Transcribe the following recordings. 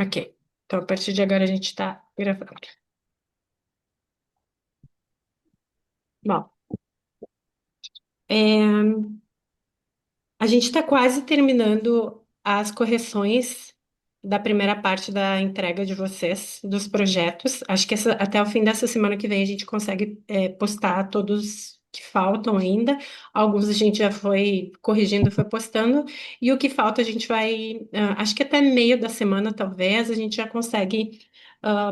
Ok. Então, a partir de agora, a gente está gravando. Bom, é, a gente está quase terminando as correções da primeira parte da entrega de vocês, dos projetos. Acho que até o fim dessa semana que vem a gente consegue, postar todos que faltam ainda. Alguns a gente já foi corrigindo, foi postando. E o que falta a gente vai, acho que até meio da semana, talvez, a gente já consegue,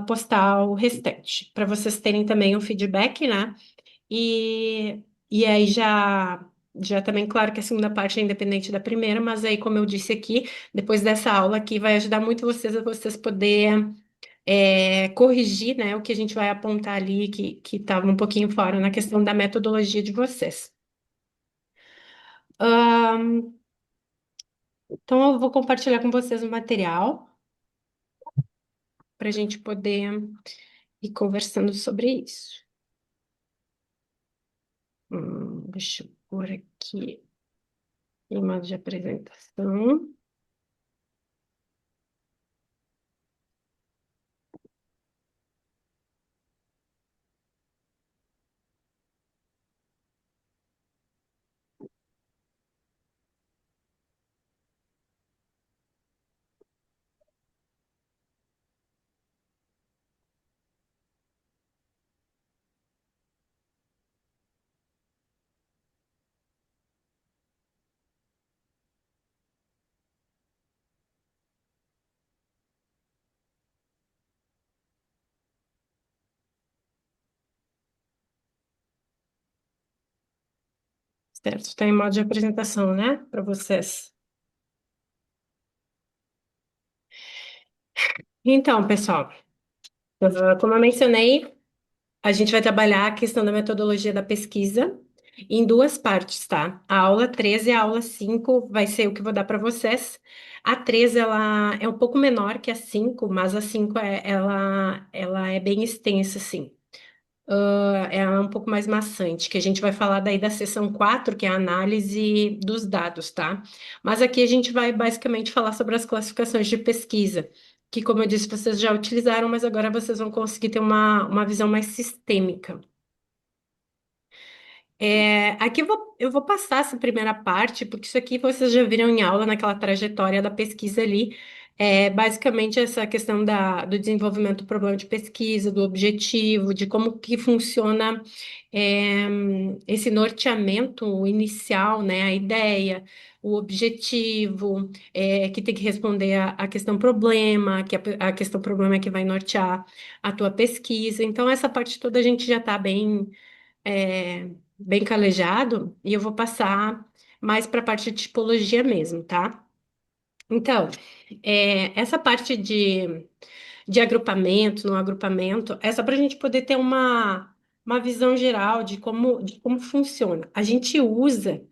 postar o restante, para vocês terem também um feedback, né? E aí já também, claro que a segunda parte é independente da primeira, mas aí, como eu disse aqui, depois dessa aula aqui, vai ajudar muito vocês a vocês poderem, corrigir, né, o que a gente vai apontar ali que estava um pouquinho fora na questão da metodologia de vocês. Então, eu vou compartilhar com vocês o material para a gente poder ir conversando sobre isso. Deixa eu pôr aqui imagem de apresentação. Certo, está em modo de apresentação, né, para vocês. Então, pessoal, como eu mencionei, a gente vai trabalhar a questão da metodologia da pesquisa em duas partes, tá? A aula 13 e a aula 5 vai ser o que eu vou dar para vocês. A 13 ela é um pouco menor que a 5, mas a 5 ela é bem extensa, assim. É um pouco mais maçante, que a gente vai falar daí da seção 4, que é a análise dos dados, tá? Mas aqui a gente vai basicamente falar sobre as classificações de pesquisa, que, como eu disse, vocês já utilizaram, mas agora vocês vão conseguir ter uma visão mais sistêmica. Aqui eu vou passar essa primeira parte, porque isso aqui vocês já viram em aula naquela trajetória da pesquisa ali. Basicamente essa questão do desenvolvimento do problema de pesquisa, do objetivo, de como que funciona, é, esse norteamento inicial, né? A ideia, o objetivo, que tem que responder a questão problema, que a questão problema é que vai nortear a tua pesquisa. Então, essa parte toda a gente já está bem calejado, e eu vou passar mais para a parte de tipologia mesmo, tá? Então, essa parte de agrupamento, no agrupamento, é só para a gente poder ter uma visão geral de como funciona. A gente usa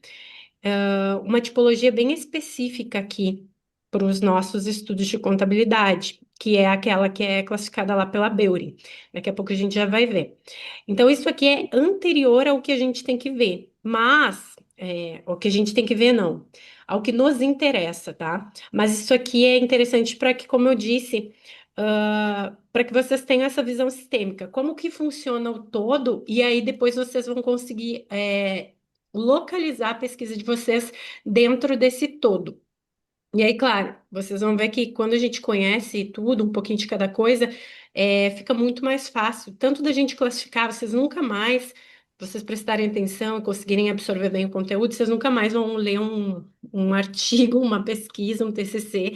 uma tipologia bem específica aqui para os nossos estudos de contabilidade, que é aquela que é classificada lá pela Beury. Daqui a pouco a gente já vai ver. Então, isso aqui é anterior ao que a gente tem que ver, mas o que a gente tem que ver, não, ao que nos interessa, tá? Mas isso aqui é interessante para que, como eu disse, para que vocês tenham essa visão sistêmica, como que funciona o todo, e aí depois vocês vão conseguir localizar a pesquisa de vocês dentro desse todo. E aí, claro, vocês vão ver que quando a gente conhece tudo, um pouquinho de cada coisa, fica muito mais fácil, tanto da gente classificar, vocês nunca mais, vocês prestarem atenção e conseguirem absorver bem o conteúdo, vocês nunca mais vão ler um artigo, uma pesquisa, um TCC,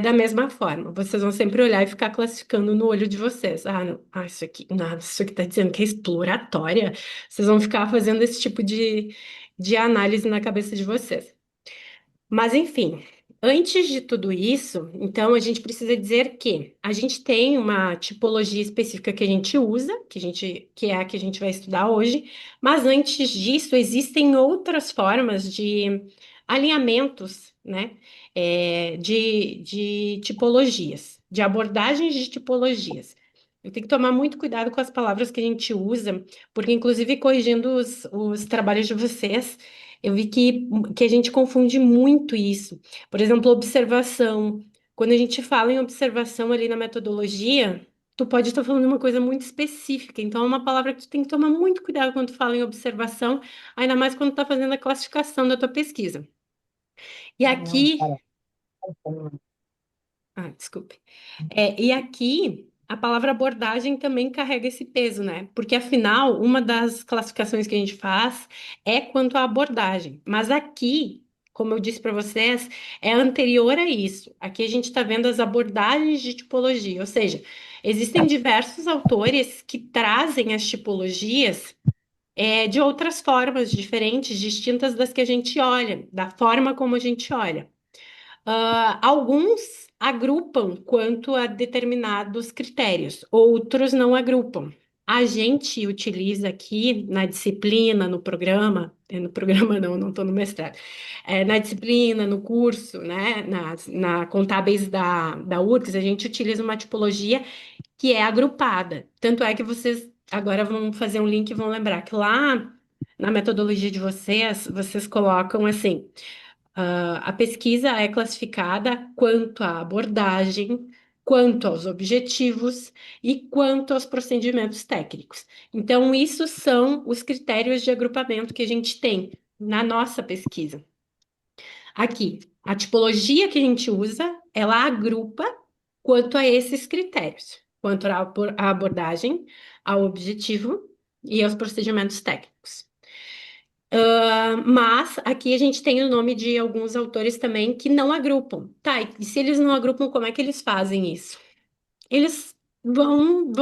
da mesma forma. Vocês vão sempre olhar e ficar classificando no olho de vocês. Ah, não, isso aqui, não, isso aqui está dizendo que é exploratória. Vocês vão ficar fazendo esse tipo de análise na cabeça de vocês. Mas, enfim, antes de tudo isso, então a gente precisa dizer que a gente tem uma tipologia específica que a gente usa, que é a que a gente vai estudar hoje, mas antes disso, existem outras formas de alinhamentos, né, de tipologias, de abordagens de tipologias. Eu tenho que tomar muito cuidado com as palavras que a gente usa, porque, inclusive, corrigindo os trabalhos de vocês. Eu vi que a gente confunde muito isso. Por exemplo, observação, quando a gente fala em observação ali na metodologia, tu pode estar falando uma coisa muito específica. Então, é uma palavra que tu tem que tomar muito cuidado quando tu fala em observação, ainda mais quando tu tá fazendo a classificação da tua pesquisa. E Não, aqui, cara. desculpe. E aqui, a palavra abordagem também carrega esse peso, né? Porque, afinal, uma das classificações que a gente faz é quanto à abordagem. Mas aqui, como eu disse para vocês, é anterior a isso. Aqui a gente está vendo as abordagens de tipologia, ou seja, existem diversos autores que trazem as tipologias. De outras formas diferentes, distintas das que a gente olha, da forma como a gente olha. Alguns agrupam quanto a determinados critérios, outros não agrupam. A gente utiliza aqui na disciplina, no programa não, não estou no mestrado, na disciplina, no curso, né, na contábeis da URGS, a gente utiliza uma tipologia que é agrupada. Tanto é que vocês agora vão fazer um link e vão lembrar que lá na metodologia de vocês, vocês colocam assim. A pesquisa é classificada quanto à abordagem, quanto aos objetivos e quanto aos procedimentos técnicos. Então, isso são os critérios de agrupamento que a gente tem na nossa pesquisa. Aqui, a tipologia que a gente usa, ela agrupa quanto a esses critérios, quanto à abordagem, ao objetivo e aos procedimentos técnicos. Mas aqui a gente tem o nome de alguns autores também que não agrupam. Tá, e se eles não agrupam, como é que eles fazem isso? Eles vão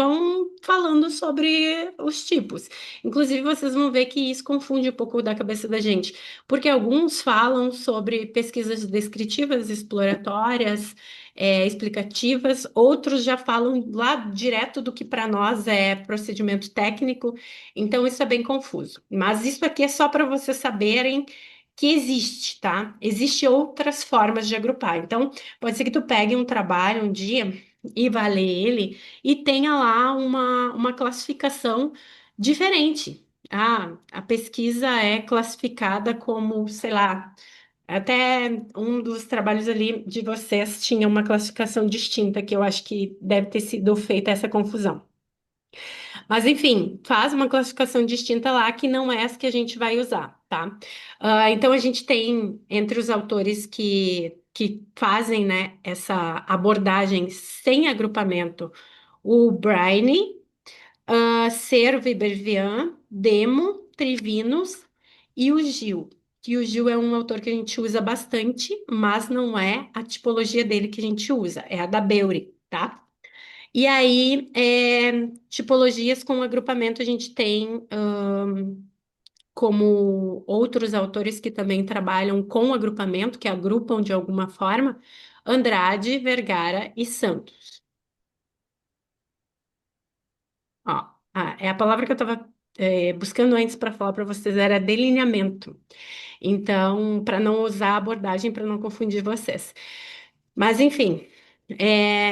falando sobre os tipos. Inclusive, vocês vão ver que isso confunde um pouco da cabeça da gente, porque alguns falam sobre pesquisas descritivas, exploratórias, explicativas, outros já falam lá direto do que para nós é procedimento técnico, então isso é bem confuso. Mas isso aqui é só para vocês saberem que existe, tá? Existem outras formas de agrupar. Então, pode ser que tu pegue um trabalho um dia e vá ler ele e tenha lá uma classificação diferente. A pesquisa é classificada como, sei lá, até um dos trabalhos ali de vocês tinha uma classificação distinta, que eu acho que deve ter sido feita essa confusão. Mas, enfim, faz uma classificação distinta lá que não é essa que a gente vai usar, tá? Então, a gente tem entre os autores que fazem, né, essa abordagem sem agrupamento, o Braine, Cervo e Bervian, Demo, Trivinos e o Gil. Que o Gil é um autor que a gente usa bastante, mas não é a tipologia dele que a gente usa, é a da Beure, tá? E aí, tipologias com agrupamento, a gente tem como outros autores que também trabalham com agrupamento, que agrupam de alguma forma, Andrade, Vergara e Santos. Ó, é a palavra que eu estava buscando antes para falar para vocês, era delineamento. Então, para não usar a abordagem, para não confundir vocês. Mas, enfim,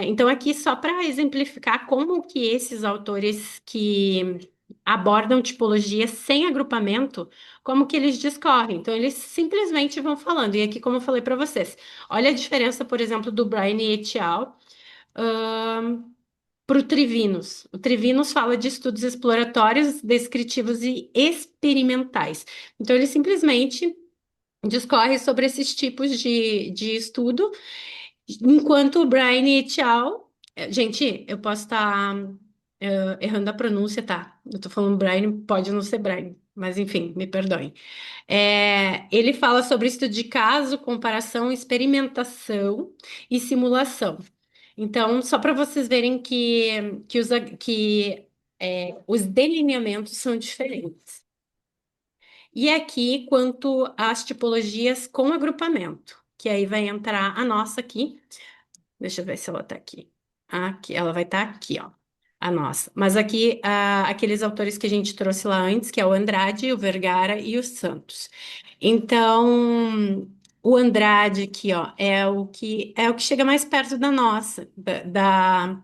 então aqui só para exemplificar como que esses autores que abordam tipologia sem agrupamento, como que eles discorrem. Então, eles simplesmente vão falando. E aqui, como eu falei para vocês, olha a diferença, por exemplo, do Brian et al. Para o Trivinos. O Trivinos fala de estudos exploratórios, descritivos e experimentais. Então, ele simplesmente discorre sobre esses tipos de estudo. Enquanto o Brian et al. Gente, eu posso estar errando a pronúncia, tá? Eu tô falando Brian, pode não ser Brian, mas enfim, me perdoem. Ele fala sobre estudo de caso, comparação, experimentação e simulação. Então, só para vocês verem que os delineamentos são diferentes. E aqui, quanto às tipologias com agrupamento, que aí vai entrar a nossa aqui. Deixa eu ver se ela tá aqui. Aqui, ela vai estar aqui, ó. A nossa. Mas aqui, aqueles autores que a gente trouxe lá antes, que é o Andrade, o Vergara e o Santos. Então, o Andrade aqui, ó, é o que chega mais perto da nossa, da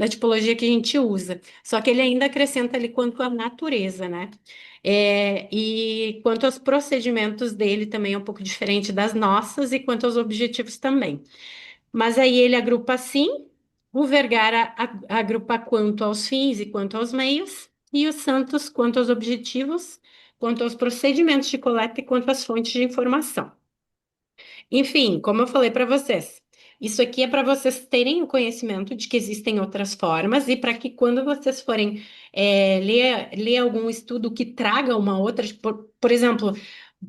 tipologia que a gente usa. Só que ele ainda acrescenta ali quanto à natureza, né? E quanto aos procedimentos dele também é um pouco diferente das nossas e quanto aos objetivos também. Mas aí ele agrupa assim, o Vergara agrupa quanto aos fins e quanto aos meios, e o Santos quanto aos objetivos, quanto aos procedimentos de coleta e quanto às fontes de informação. Enfim, como eu falei para vocês, isso aqui é para vocês terem o conhecimento de que existem outras formas e para que quando vocês forem ler algum estudo que traga uma outra, por exemplo,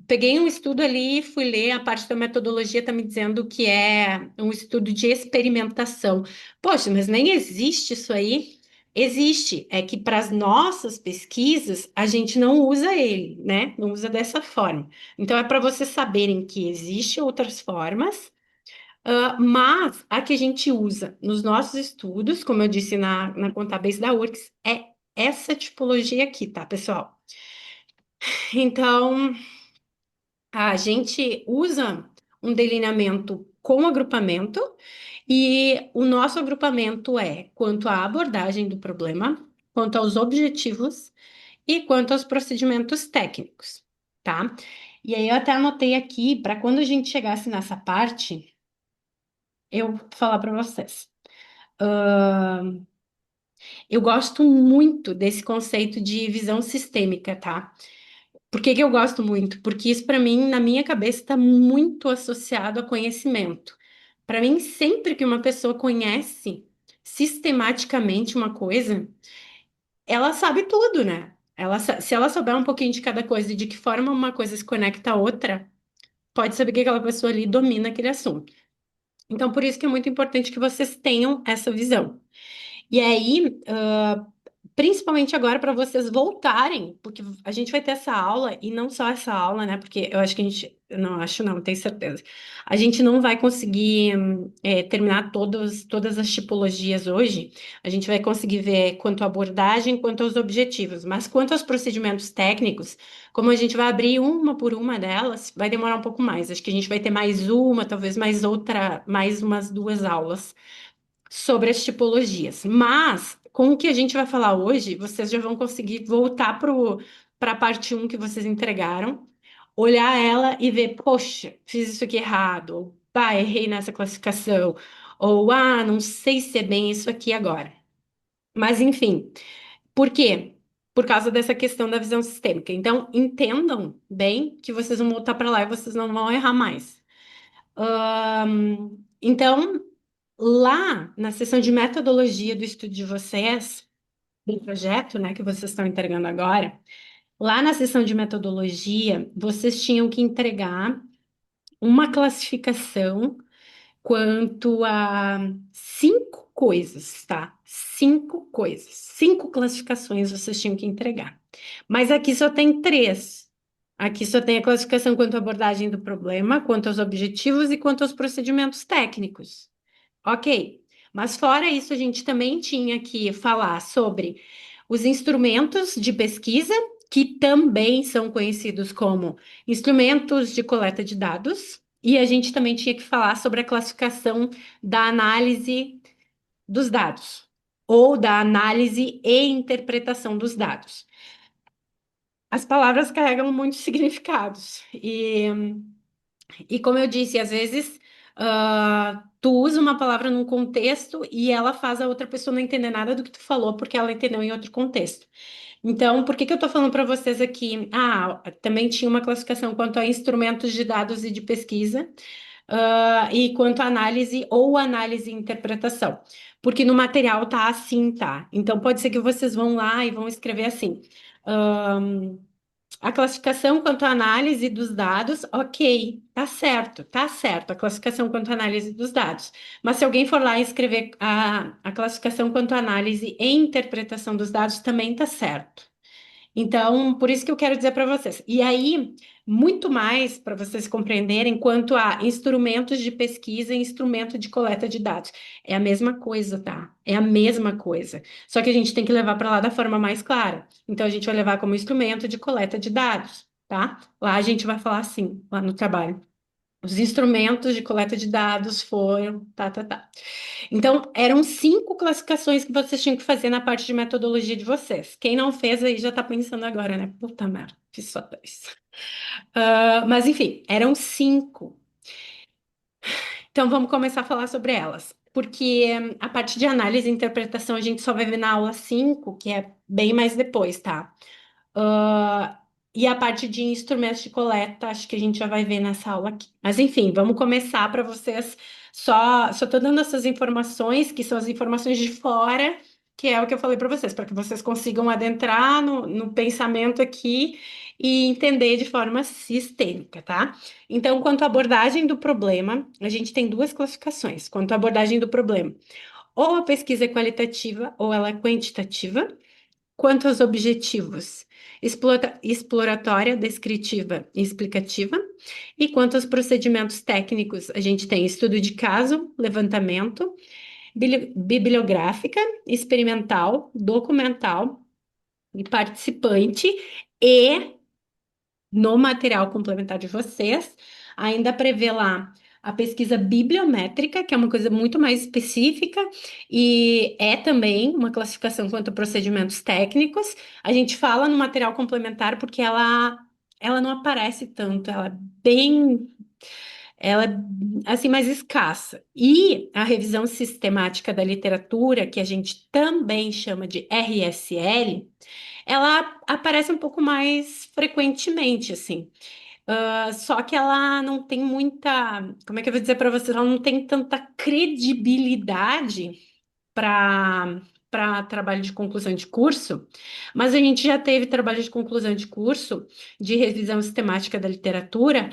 peguei um estudo ali e fui ler, a parte da metodologia está me dizendo que é um estudo de experimentação. Poxa, mas nem existe isso aí. Existe, é que para as nossas pesquisas a gente não usa ele, né? Não usa dessa forma. Então, é para vocês saberem que existem outras formas, mas a que a gente usa nos nossos estudos, como eu disse na Contabase da URGS, é essa tipologia aqui, tá, pessoal? Então, a gente usa um delineamento com agrupamento, e o nosso agrupamento é quanto à abordagem do problema, quanto aos objetivos e quanto aos procedimentos técnicos, tá? E aí eu até anotei aqui para quando a gente chegasse nessa parte, eu falar para vocês. Eu gosto muito desse conceito de visão sistêmica, tá? Por que que eu gosto muito? Porque isso para mim, na minha cabeça, está muito associado a conhecimento. Para mim, sempre que uma pessoa conhece sistematicamente uma coisa, ela sabe tudo, né? Se ela souber um pouquinho de cada coisa e de que forma uma coisa se conecta à outra, pode saber que aquela pessoa ali domina aquele assunto. Então, por isso que é muito importante que vocês tenham essa visão. E aí, principalmente agora para vocês voltarem, porque a gente vai ter essa aula, e não só essa aula, né? Porque eu acho que a gente, não, acho não, tenho certeza. A gente não vai conseguir terminar todas as tipologias hoje. A gente vai conseguir ver quanto à abordagem, quanto aos objetivos, mas quanto aos procedimentos técnicos, como a gente vai abrir uma por uma delas, vai demorar um pouco mais. Acho que a gente vai ter mais uma, talvez mais outra, mais umas duas aulas sobre as tipologias. Mas, com o que a gente vai falar hoje, vocês já vão conseguir voltar para a parte um que vocês entregaram, olhar ela e ver, poxa, fiz isso aqui errado, ou pá, errei nessa classificação, ou não sei se é bem isso aqui agora. Mas, enfim, por quê? Por causa dessa questão da visão sistêmica. Então, entendam bem que vocês vão voltar para lá e vocês não vão errar mais. Então, lá na seção de metodologia do estudo de vocês, do projeto, né, que vocês estão entregando agora, lá na seção de metodologia, vocês tinham que entregar uma classificação quanto a cinco coisas, tá? Cinco coisas, cinco classificações vocês tinham que entregar. Mas aqui só tem três. Aqui só tem a classificação quanto à abordagem do problema, quanto aos objetivos e quanto aos procedimentos técnicos. Ok, mas fora isso, a gente também tinha que falar sobre os instrumentos de pesquisa, que também são conhecidos como instrumentos de coleta de dados, e a gente também tinha que falar sobre a classificação da análise dos dados, ou da análise e interpretação dos dados. As palavras carregam muitos significados, e como eu disse, às vezes tu usa uma palavra num contexto e ela faz a outra pessoa não entender nada do que tu falou porque ela entendeu em outro contexto. Então, por que que eu tô falando para vocês aqui? Também tinha uma classificação quanto a instrumentos de dados e de pesquisa, e quanto à análise ou análise e interpretação. Porque no material tá assim, tá? Então, pode ser que vocês vão lá e vão escrever assim. A classificação quanto à análise dos dados, ok, tá certo, tá certo, a classificação quanto à análise dos dados. Mas se alguém for lá e escrever a classificação quanto à análise e interpretação dos dados, também tá certo. Então, por isso que eu quero dizer para vocês. E aí, muito mais para vocês compreenderem quanto a instrumentos de pesquisa e instrumento de coleta de dados. É a mesma coisa, tá? É a mesma coisa. Só que a gente tem que levar para lá da forma mais clara. Então, a gente vai levar como instrumento de coleta de dados, tá? Lá a gente vai falar assim, lá no trabalho. Os instrumentos de coleta de dados foram, tá, tá, tá. Então, eram cinco classificações que vocês tinham que fazer na parte de metodologia de vocês. Quem não fez aí já tá pensando agora, né? Puta merda, fiz só dois. Mas, enfim, eram cinco. Então, vamos começar a falar sobre elas. Porque a parte de análise e interpretação a gente só vai ver na aula 5, que é bem mais depois, tá? Ah, e a parte de instrumentos de coleta, acho que a gente já vai ver nessa aula aqui. Mas enfim, vamos começar para vocês. Só tô dando essas informações, que são as informações de fora, que é o que eu falei para vocês, para que vocês consigam adentrar no pensamento aqui e entender de forma sistêmica, tá? Então, quanto à abordagem do problema, a gente tem duas classificações. Quanto à abordagem do problema, ou a pesquisa é qualitativa ou ela é quantitativa. Quanto aos objetivos, exploratória, descritiva e explicativa. E quanto aos procedimentos técnicos, a gente tem estudo de caso, levantamento, bibliográfica, experimental, documental e participante. E no material complementar de vocês, ainda prevê lá a pesquisa bibliométrica, que é uma coisa muito mais específica, e é também uma classificação quanto a procedimentos técnicos. A gente fala no material complementar porque ela não aparece tanto, ela é assim mais escassa. E a revisão sistemática da literatura, que a gente também chama de RSL, ela aparece um pouco mais frequentemente, assim. Só que ela não tem muita, como é que eu vou dizer para vocês? Ela não tem tanta credibilidade para trabalho de conclusão de curso, mas a gente já teve trabalho de conclusão de curso de revisão sistemática da literatura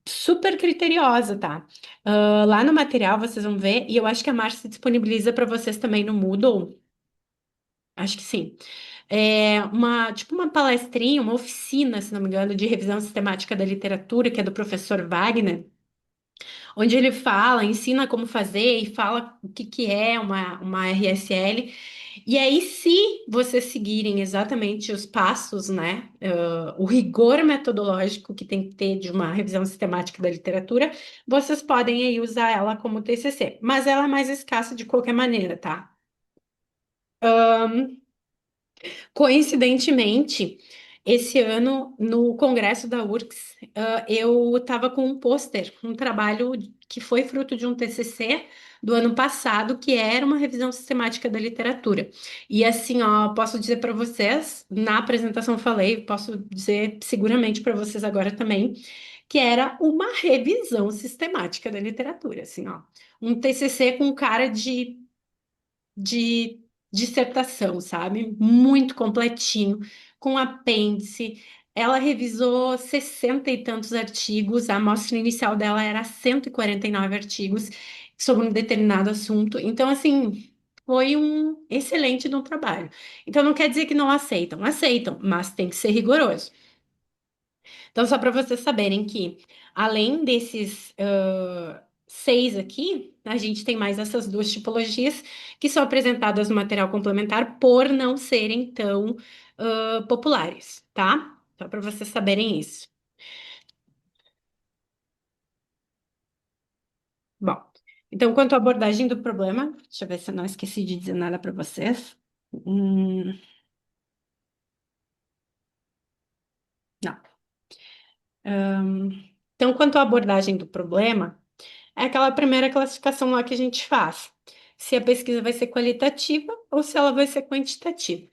super criteriosa, tá? Lá no material vocês vão ver, e eu acho que a Márcia disponibiliza para vocês também no Moodle, acho que sim. É tipo uma palestrinha, uma oficina, se não me engano, de revisão sistemática da literatura, que é do professor Wagner, onde ele fala, ensina como fazer e fala o que que é uma RSL. E aí, se vocês seguirem exatamente os passos, né, o rigor metodológico que tem que ter de uma revisão sistemática da literatura, vocês podem aí usar ela como TCC. Mas ela é mais escassa de qualquer maneira, tá? Coincidentemente, esse ano, no congresso da URGS, eu estava com um pôster, um trabalho que foi fruto de um TCC do ano passado, que era uma revisão sistemática da literatura. E assim, ó, posso dizer para vocês, na apresentação eu falei, posso dizer seguramente para vocês agora também, que era uma revisão sistemática da literatura, assim, ó. Um TCC com cara de dissertação, sabe? Muito completinho, com apêndice. Ela revisou 60 e tantos artigos, a amostra inicial dela era 149 artigos sobre um determinado assunto. Então, assim, foi um excelente de um trabalho. Então, não quer dizer que não aceitam, aceitam, mas tem que ser rigoroso. Então, só para vocês saberem que, além desses seis aqui, a gente tem mais essas duas tipologias que são apresentadas no material complementar por não serem tão populares, tá? Só para vocês saberem isso. Bom, então, quanto à abordagem do problema, deixa eu ver se eu não esqueci de dizer nada para vocês. Hum, não. Então, quanto à abordagem do problema, é aquela primeira classificação lá que a gente faz. Se a pesquisa vai ser qualitativa ou se ela vai ser quantitativa.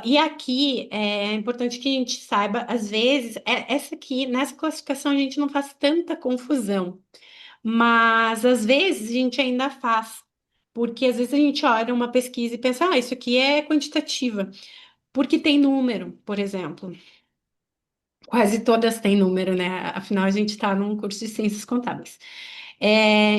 E aqui é importante que a gente saiba, às vezes, essa aqui, nessa classificação, a gente não faz tanta confusão, mas às vezes a gente ainda faz, porque às vezes a gente olha uma pesquisa e pensa, isso aqui é quantitativa, porque tem número, por exemplo. Quase todas têm número, né? Afinal, a gente está num curso de ciências contábeis.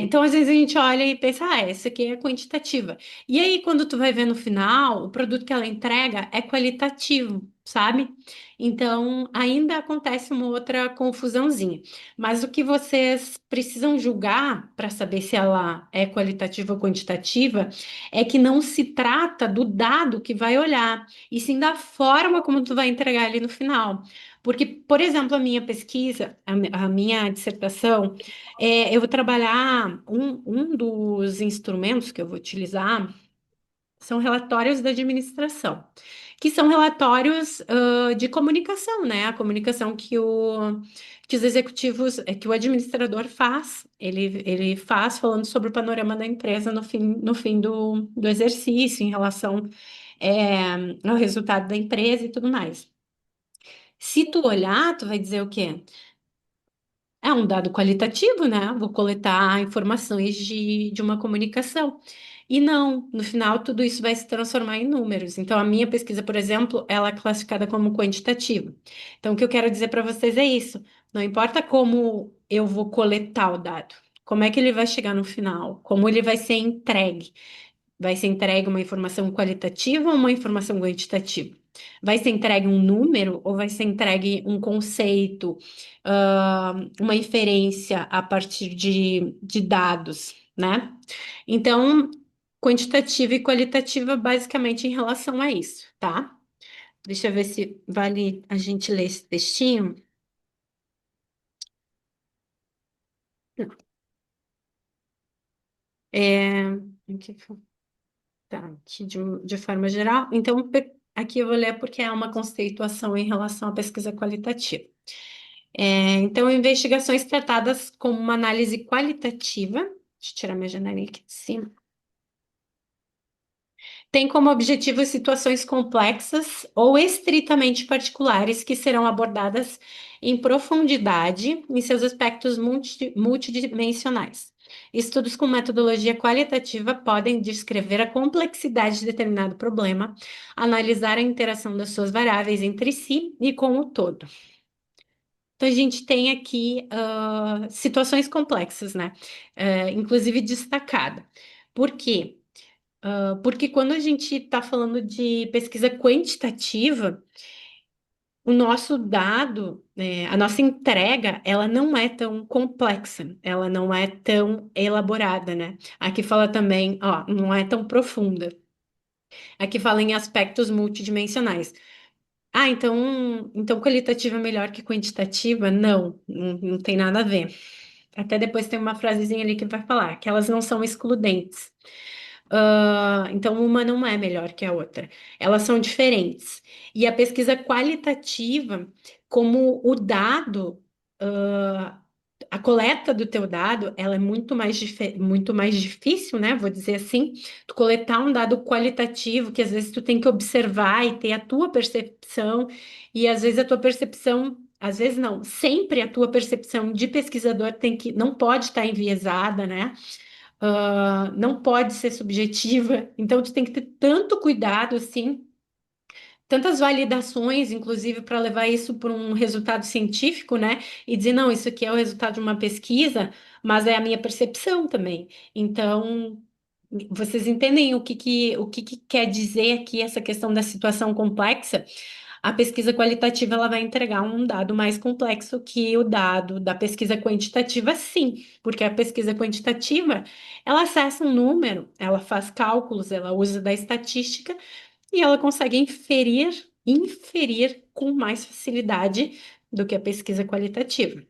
Então, às vezes a gente olha e pensa, essa aqui é quantitativa. E aí, quando tu vai ver no final, o produto que ela entrega é qualitativo, sabe? Então, ainda acontece uma outra confusãozinha. Mas o que vocês precisam julgar para saber se ela é qualitativa ou quantitativa é que não se trata do dado que vai olhar, e sim da forma como tu vai entregar ali no final. Porque, por exemplo, a minha pesquisa, a minha dissertação, eu vou trabalhar um dos instrumentos que eu vou utilizar. São relatórios da administração, que são relatórios de comunicação, né? A comunicação que os executivos, que o administrador faz, ele faz falando sobre o panorama da empresa no fim do exercício, em relação ao resultado da empresa e tudo mais. Se tu olhar, tu vai dizer o quê? É um dado qualitativo, né? Vou coletar informações de uma comunicação. E não, no final, tudo isso vai se transformar em números. Então, a minha pesquisa, por exemplo, ela é classificada como quantitativa. Então, o que eu quero dizer para vocês é isso. Não importa como eu vou coletar o dado, como é que ele vai chegar no final, como ele vai ser entregue. Vai ser entregue uma informação qualitativa ou uma informação quantitativa? Vai ser entregue um número ou vai ser entregue um conceito, uma inferência a partir de dados, né? Então, quantitativa e qualitativa basicamente em relação a isso, tá? Deixa eu ver se vale a gente ler esse textinho. É, aqui, tá, aqui de forma geral. Então, aqui eu vou ler porque é uma conceituação em relação à pesquisa qualitativa. Então, investigações tratadas como uma análise qualitativa. Deixa eu tirar minha janelinha aqui de cima. Tem como objetivo situações complexas ou estritamente particulares que serão abordadas em profundidade em seus aspectos multidimensionais. Estudos com metodologia qualitativa podem descrever a complexidade de determinado problema, analisar a interação das suas variáveis entre si e com o todo. Então, a gente tem aqui situações complexas, né? Inclusive destacada. Por quê? Porque quando a gente está falando de pesquisa quantitativa, o nosso dado, a nossa entrega, ela não é tão complexa, ela não é tão elaborada, né? Aqui fala também, ó, não é tão profunda. Aqui fala em aspectos multidimensionais. Ah, então qualitativa é melhor que quantitativa? Não tem nada a ver. Até depois tem uma frasezinha ali que vai falar que elas não são excludentes. Então, uma não é melhor que a outra. Elas são diferentes. E a pesquisa qualitativa, como o dado, ah, a coleta do teu dado, ela é muito mais difícil, né? Vou dizer assim, tu coletar um dado qualitativo, que às vezes tu tem que observar e ter a tua percepção, e às vezes a tua percepção, às vezes não, sempre a tua percepção de pesquisador não pode estar enviesada, né? Não pode ser subjetiva, então tu tem que ter tanto cuidado, assim, tantas validações, inclusive, para levar isso para um resultado científico, né? E dizer, não, isso aqui é o resultado de uma pesquisa, mas é a minha percepção também. Então, vocês entendem o que quer dizer aqui essa questão da situação complexa? A pesquisa qualitativa ela vai entregar um dado mais complexo que o dado da pesquisa quantitativa, sim, porque a pesquisa quantitativa ela acessa um número, ela faz cálculos, ela usa da estatística e ela consegue inferir com mais facilidade do que a pesquisa qualitativa.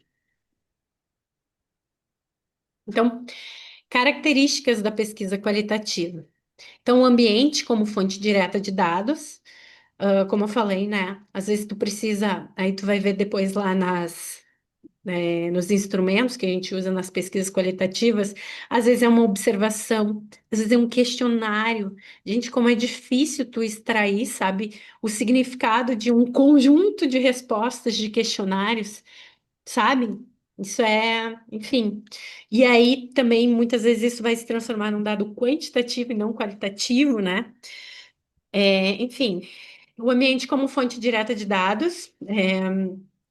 Então, características da pesquisa qualitativa. Então, o ambiente como fonte direta de dados, como eu falei, né? Às vezes tu precisa, aí tu vai ver depois lá nos instrumentos que a gente usa nas pesquisas qualitativas, às vezes é uma observação, às vezes é um questionário. Gente, como é difícil tu extrair, sabe, o significado de um conjunto de respostas de questionários, sabe? Isso é, enfim. E aí também muitas vezes isso vai se transformar num dado quantitativo e não qualitativo, né? Enfim, o ambiente como fonte direta de dados,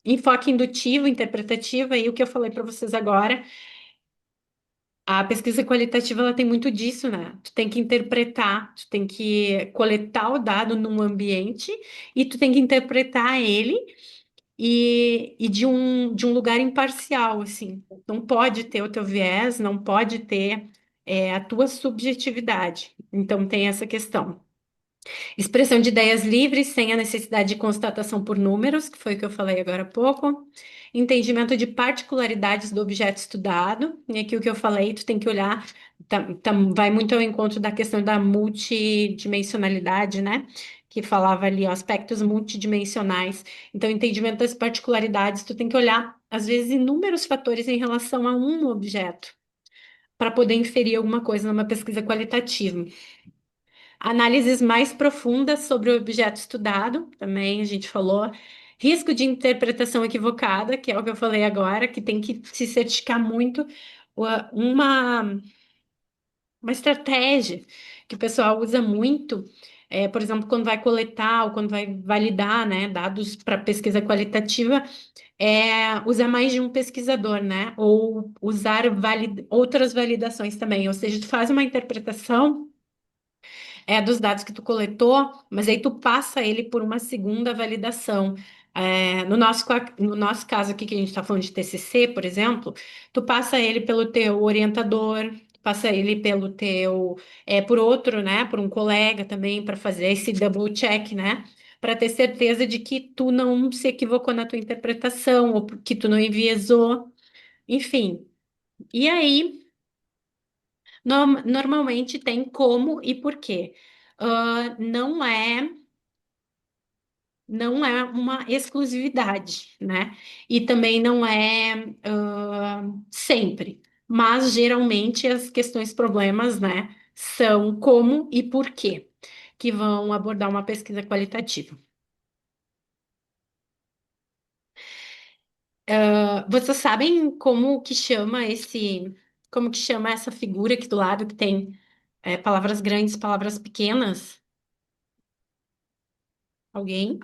enfoque indutivo, interpretativo, aí o que eu falei para vocês agora, a pesquisa qualitativa ela tem muito disso, né? Tu tem que interpretar, tu tem que coletar o dado num ambiente e tu tem que interpretar ele e de um lugar imparcial, assim. Não pode ter o teu viés, não pode ter a tua subjetividade. Então tem essa questão. Expressão de ideias livres, sem a necessidade de constatação por números, que foi o que eu falei agora há pouco. Entendimento de particularidades do objeto estudado. E aqui o que eu falei, tu tem que olhar, vai muito ao encontro da questão da multidimensionalidade, né? Que falava ali, ó, aspectos multidimensionais. Então, entendimento das particularidades, tu tem que olhar, às vezes, inúmeros fatores em relação a um objeto, para poder inferir alguma coisa numa pesquisa qualitativa. Análises mais profundas sobre o objeto estudado, também a gente falou. Risco de interpretação equivocada, que é o que eu falei agora, que tem que se certificar muito. Uma, uma estratégia que o pessoal usa muito, por exemplo, quando vai coletar ou quando vai validar, né, dados para pesquisa qualitativa, é usar mais de um pesquisador, né? Ou usar outras validações também. Ou seja, tu faz uma interpretação dos dados que tu coletou, mas aí tu passa ele por uma segunda validação. No nosso caso aqui, que a gente está falando de TCC, por exemplo, tu passa ele pelo teu orientador, passa ele por outro, né, por um colega também, para fazer esse double check, né, para ter certeza de que tu não se equivocou na tua interpretação, ou que tu não enviesou, enfim. E aí, normalmente tem como e por quê. Não é uma exclusividade, né? E também não é sempre, mas geralmente as questões problemas, né, são como e por quê que vão abordar uma pesquisa qualitativa. Vocês sabem como que chama essa figura aqui do lado que tem palavras grandes, palavras pequenas? Alguém?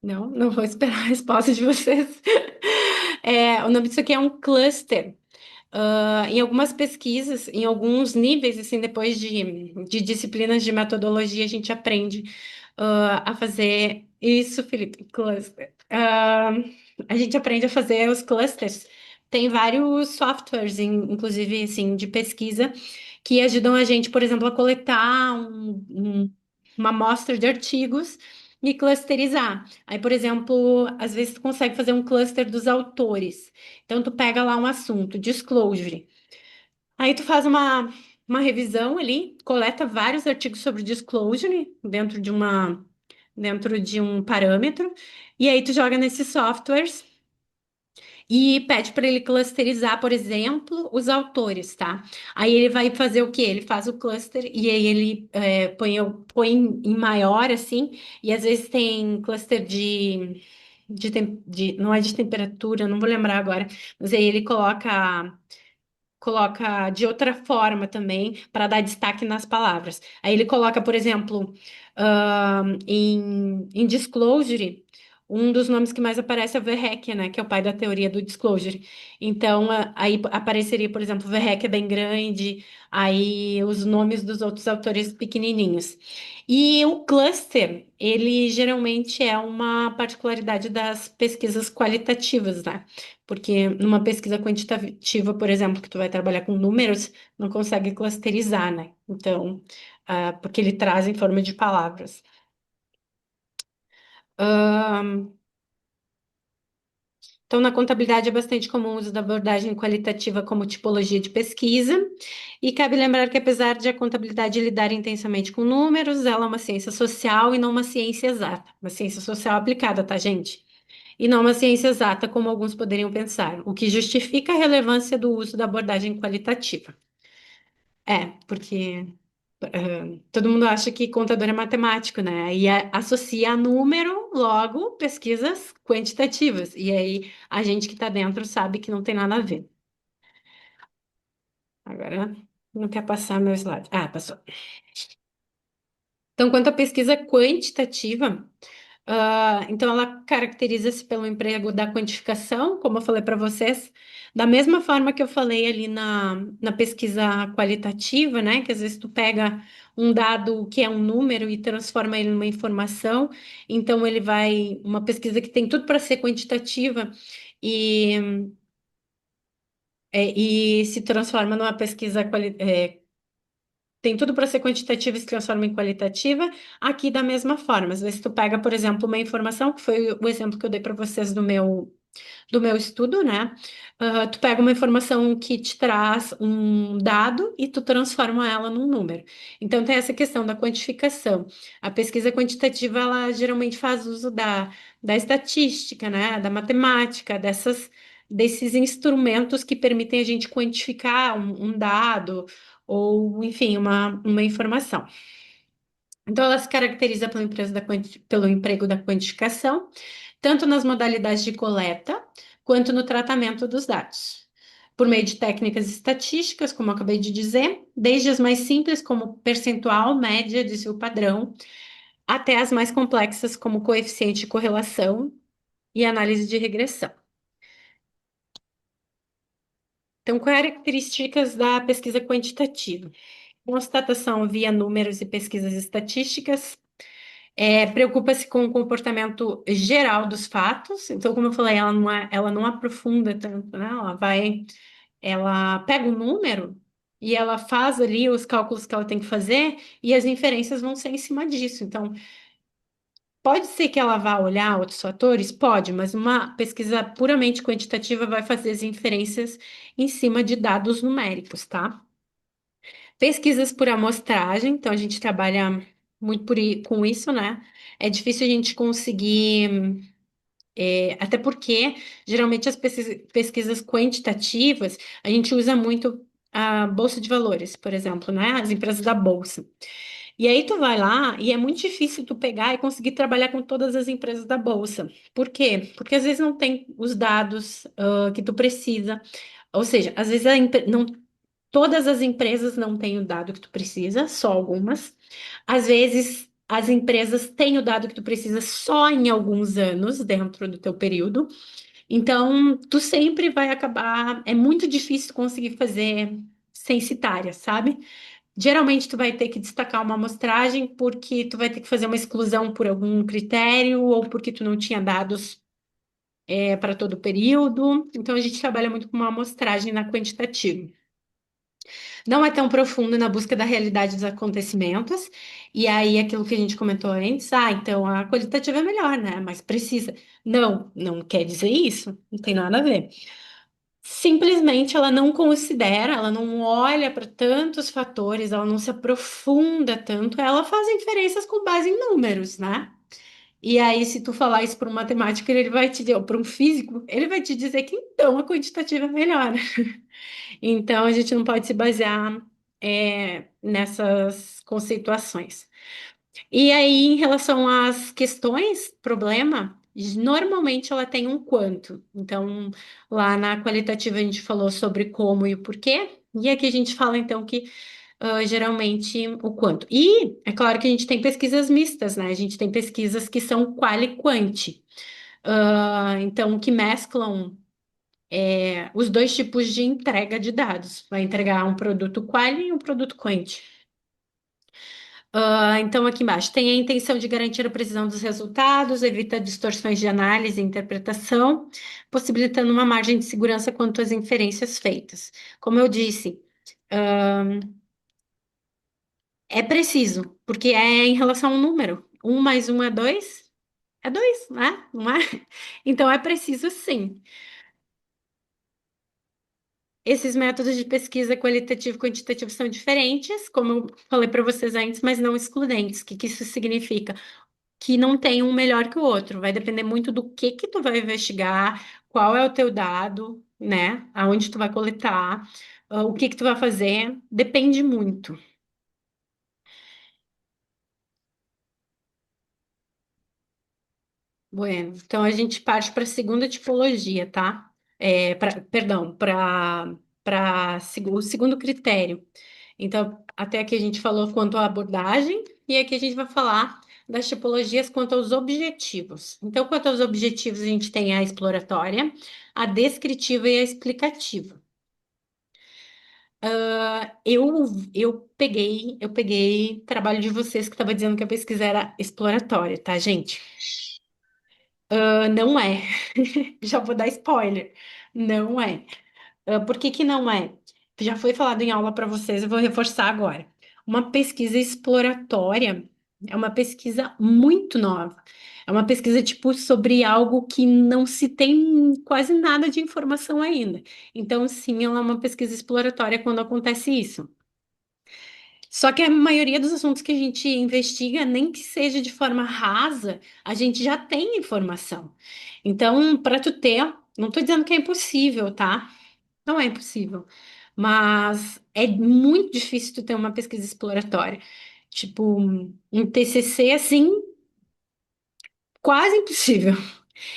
Não, não vou esperar a resposta de vocês. O nome disso aqui é um cluster. Em algumas pesquisas, em alguns níveis, assim, depois de disciplinas de metodologia, a gente aprende a fazer isso, Felipe, cluster. A gente aprende a fazer os clusters. Tem vários softwares, inclusive, assim, de pesquisa, que ajudam a gente, por exemplo, a coletar uma amostra de artigos e clusterizar. Aí, por exemplo, às vezes tu consegue fazer um cluster dos autores. Então, tu pega lá um assunto, disclosure. Aí tu faz uma revisão ali, coleta vários artigos sobre disclosure dentro de um parâmetro, e aí tu joga nesses softwares e pede para ele clusterizar, por exemplo, os autores, tá? Aí ele vai fazer o quê? Ele faz o cluster e aí ele põe em maior, assim, e às vezes tem cluster não é de temperatura, não vou lembrar agora, mas aí ele coloca de outra forma também para dar destaque nas palavras. Aí ele coloca, por exemplo, em disclosure, um dos nomes que mais aparece é o Verreck, né, que é o pai da teoria do disclosure. Então, aí apareceria, por exemplo, o Verreck é bem grande, aí os nomes dos outros autores pequenininhos. E o cluster, ele geralmente é uma particularidade das pesquisas qualitativas, né? Porque numa pesquisa quantitativa, por exemplo, que tu vai trabalhar com números, não consegue clusterizar, né? Então, porque ele traz em forma de palavras. Então, na contabilidade é bastante comum o uso da abordagem qualitativa como tipologia de pesquisa, e cabe lembrar que, apesar de a contabilidade lidar intensamente com números, ela é uma ciência social e não uma ciência exata. Uma ciência social aplicada, tá, gente? E não uma ciência exata, como alguns poderiam pensar, o que justifica a relevância do uso da abordagem qualitativa. Porque todo mundo acha que contador é matemático, né? E associa a número, logo, pesquisas quantitativas. E aí a gente que está dentro sabe que não tem nada a ver. Agora não quer passar meu slide. Ah, passou. Então, quanto à pesquisa quantitativa, então, ela caracteriza-se pelo emprego da quantificação, como eu falei para vocês, da mesma forma que eu falei ali na pesquisa qualitativa, né? Que às vezes tu pega um dado que é um número e transforma ele numa informação. Então, uma pesquisa que tem tudo para ser quantitativa e e se transforma numa pesquisa tem tudo para ser quantitativa e se transforma em qualitativa, aqui da mesma forma. Às vezes tu pega, por exemplo, uma informação, que foi o exemplo que eu dei para vocês do meu estudo, né? Tu pega uma informação que te traz um dado e tu transforma ela num número. Então tem essa questão da quantificação. A pesquisa quantitativa, ela geralmente faz uso da estatística, né? Da matemática, desses instrumentos que permitem a gente quantificar um dado ou, enfim, uma informação. Então, ela se caracteriza pelo emprego da quantificação, tanto nas modalidades de coleta, quanto no tratamento dos dados. Por meio de técnicas estatísticas, como eu acabei de dizer, desde as mais simples, como percentual, média, desvio padrão, até as mais complexas, como coeficiente de correlação e análise de regressão. Então, características da pesquisa quantitativa. Constatação via números e pesquisas estatísticas. Preocupa-se com o comportamento geral dos fatos. Então, como eu falei, ela não aprofunda tanto, né? Ela pega o número e ela faz ali os cálculos que ela tem que fazer e as inferências vão ser em cima disso. Então, pode ser que ela vá olhar outros fatores? Pode, mas uma pesquisa puramente quantitativa vai fazer as inferências em cima de dados numéricos, tá? Pesquisas por amostragem, então a gente trabalha muito com isso, né? É difícil a gente conseguir, até porque geralmente as pesquisas quantitativas a gente usa muito a bolsa de valores, por exemplo, né? As empresas da bolsa. E aí tu vai lá e é muito difícil tu pegar e conseguir trabalhar com todas as empresas da bolsa. Por quê? Porque às vezes não tem os dados, que tu precisa. Ou seja, às vezes não todas as empresas não têm o dado que tu precisa, só algumas. Às vezes, as empresas têm o dado que tu precisa só em alguns anos dentro do teu período. Então, tu sempre vai acabar. É muito difícil conseguir fazer censitária, sabe? Geralmente, tu vai ter que destacar uma amostragem porque tu vai ter que fazer uma exclusão por algum critério ou porque tu não tinha dados, para todo o período. Então, a gente trabalha muito com uma amostragem na quantitativa. Não é tão profundo na busca da realidade dos acontecimentos. E aí, aquilo que a gente comentou antes, então a qualitativa é melhor, né? Mais precisa. Não, não quer dizer isso. Não tem nada a ver. Simplesmente ela não considera, ela não olha para tantos fatores, ela não se aprofunda tanto, ela faz inferências com base em números, né? E aí, se tu falar isso para um matemático, ele vai te dizer, ou para um físico, ele vai te dizer que então a quantitativa é melhor. Então, a gente não pode se basear, nessas conceituações. E aí, em relação às questões, problema, normalmente ela tem um quanto. Então, lá na qualitativa a gente falou sobre como e o porquê, e aqui a gente fala então que, geralmente o quanto. E é claro que a gente tem pesquisas mistas, né? A gente tem pesquisas que são quali e quanti. Então, que mesclam, os dois tipos de entrega de dados. Vai entregar um produto quali e um produto quanti. Então, aqui embaixo, tem a intenção de garantir a precisão dos resultados, evita distorções de análise e interpretação, possibilitando uma margem de segurança quanto às inferências feitas. Como eu disse, é preciso, porque é em relação ao número. Um mais um é dois? É dois, né? Não é? Então, é preciso sim. Esses métodos de pesquisa qualitativo e quantitativo são diferentes, como eu falei para vocês antes, mas não excludentes. O que que isso significa? Que não tem um melhor que o outro. Vai depender muito do que tu vai investigar, qual é o teu dado, né? Aonde tu vai coletar, o que que tu vai fazer, depende muito. Bueno, então a gente parte para a segunda tipologia, tá? Perdão, para o segundo critério. Então, até aqui a gente falou quanto à abordagem, e aqui a gente vai falar das tipologias quanto aos objetivos. Então, quanto aos objetivos, a gente tem a exploratória, a descritiva e a explicativa. Eu peguei trabalho de vocês que estava dizendo que a pesquisa era exploratória, tá, gente? Não é. Já vou dar spoiler. Não é. Por que que não é? Já foi falado em aula para vocês, eu vou reforçar agora. Uma pesquisa exploratória é uma pesquisa muito nova. É uma pesquisa, tipo, sobre algo que não se tem quase nada de informação ainda. Então, sim, ela é uma pesquisa exploratória quando acontece isso. Só que a maioria dos assuntos que a gente investiga, nem que seja de forma rasa, a gente já tem informação. Então, para tu ter, não estou dizendo que é impossível, tá? Não é impossível, mas é muito difícil tu ter uma pesquisa exploratória. Tipo, um TCC assim, quase impossível.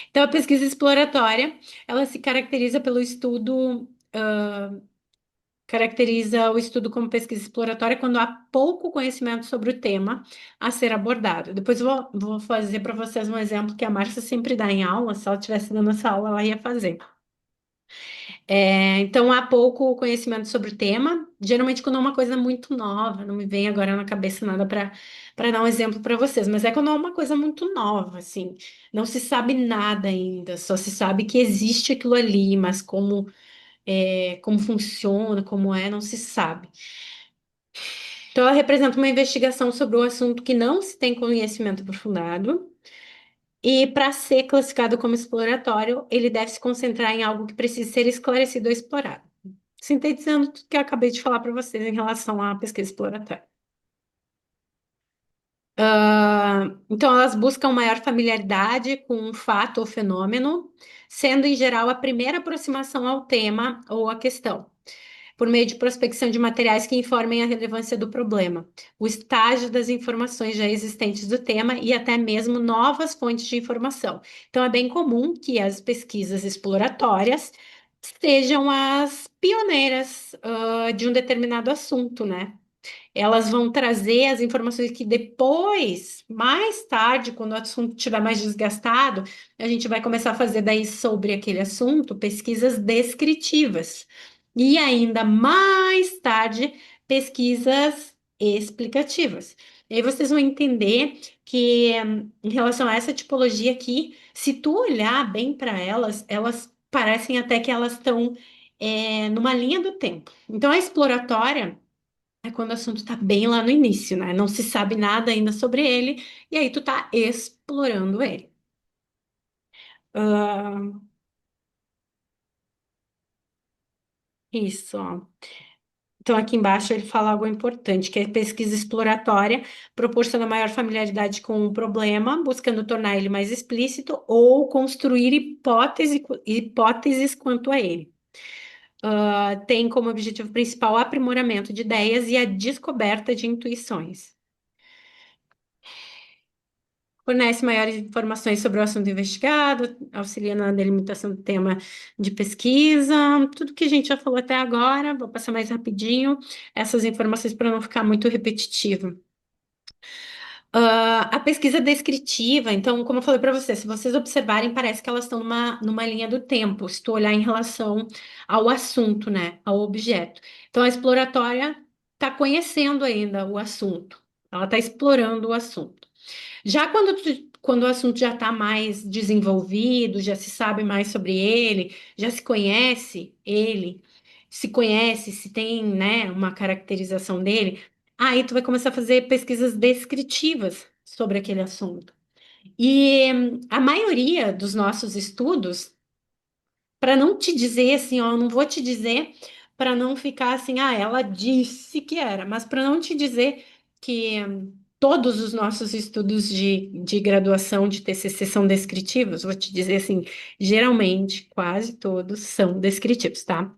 Então, a pesquisa exploratória, ela se caracteriza pelo estudo, caracteriza o estudo como pesquisa exploratória quando há pouco conhecimento sobre o tema a ser abordado. Depois eu vou fazer para vocês um exemplo que a Márcia sempre dá em aula, se ela estivesse dando essa aula, ela ia fazer. Então, há pouco conhecimento sobre o tema. Geralmente, quando é uma coisa muito nova, não me vem agora na cabeça nada para dar um exemplo para vocês, mas é quando é uma coisa muito nova, assim, não se sabe nada ainda, só se sabe que existe aquilo ali, mas como funciona, como é, não se sabe. Então, ela representa uma investigação sobre o assunto que não se tem conhecimento aprofundado. E para ser classificado como exploratório, ele deve se concentrar em algo que precisa ser esclarecido ou explorado. Sintetizando tudo que eu acabei de falar para vocês em relação à pesquisa exploratória. Então, elas buscam maior familiaridade com um fato ou fenômeno, sendo em geral a primeira aproximação ao tema ou à questão, por meio de prospecção de materiais que informem a relevância do problema, o estágio das informações já existentes do tema e até mesmo novas fontes de informação. Então, é bem comum que as pesquisas exploratórias sejam as pioneiras, de um determinado assunto, né? Elas vão trazer as informações que depois, mais tarde, quando o assunto estiver mais desgastado, a gente vai começar a fazer daí sobre aquele assunto pesquisas descritivas. E ainda mais tarde, pesquisas explicativas. E aí vocês vão entender que, em relação a essa tipologia aqui, se tu olhar bem para elas, elas parecem até que elas estão, numa linha do tempo. Então, a exploratória. É quando o assunto tá bem lá no início, né? Não se sabe nada ainda sobre ele, e aí tu tá explorando ele. Ah, isso, ó. Então, aqui embaixo ele fala algo importante, que é pesquisa exploratória proporciona maior familiaridade com o problema, buscando tornar ele mais explícito ou construir hipóteses quanto a ele. Tem como objetivo principal o aprimoramento de ideias e a descoberta de intuições. Fornece maiores informações sobre o assunto investigado, auxilia na delimitação do tema de pesquisa, tudo que a gente já falou até agora, vou passar mais rapidinho essas informações para não ficar muito repetitivo. A pesquisa descritiva, então, como eu falei para vocês, se vocês observarem, parece que elas estão numa linha do tempo, se tu olhar em relação ao assunto, né, ao objeto. Então, a exploratória está conhecendo ainda o assunto, ela está explorando o assunto. Já quando o assunto já está mais desenvolvido, já se sabe mais sobre ele, já se conhece ele, se conhece, se tem, né, uma caracterização dele, aí tu vai começar a fazer pesquisas descritivas sobre aquele assunto. E a maioria dos nossos estudos para não te dizer assim, ó, eu não vou te dizer para não ficar assim, ah, ela disse que era, mas para não te dizer que todos os nossos estudos de graduação de TCC são descritivos, vou te dizer assim, geralmente, quase todos são descritivos, tá?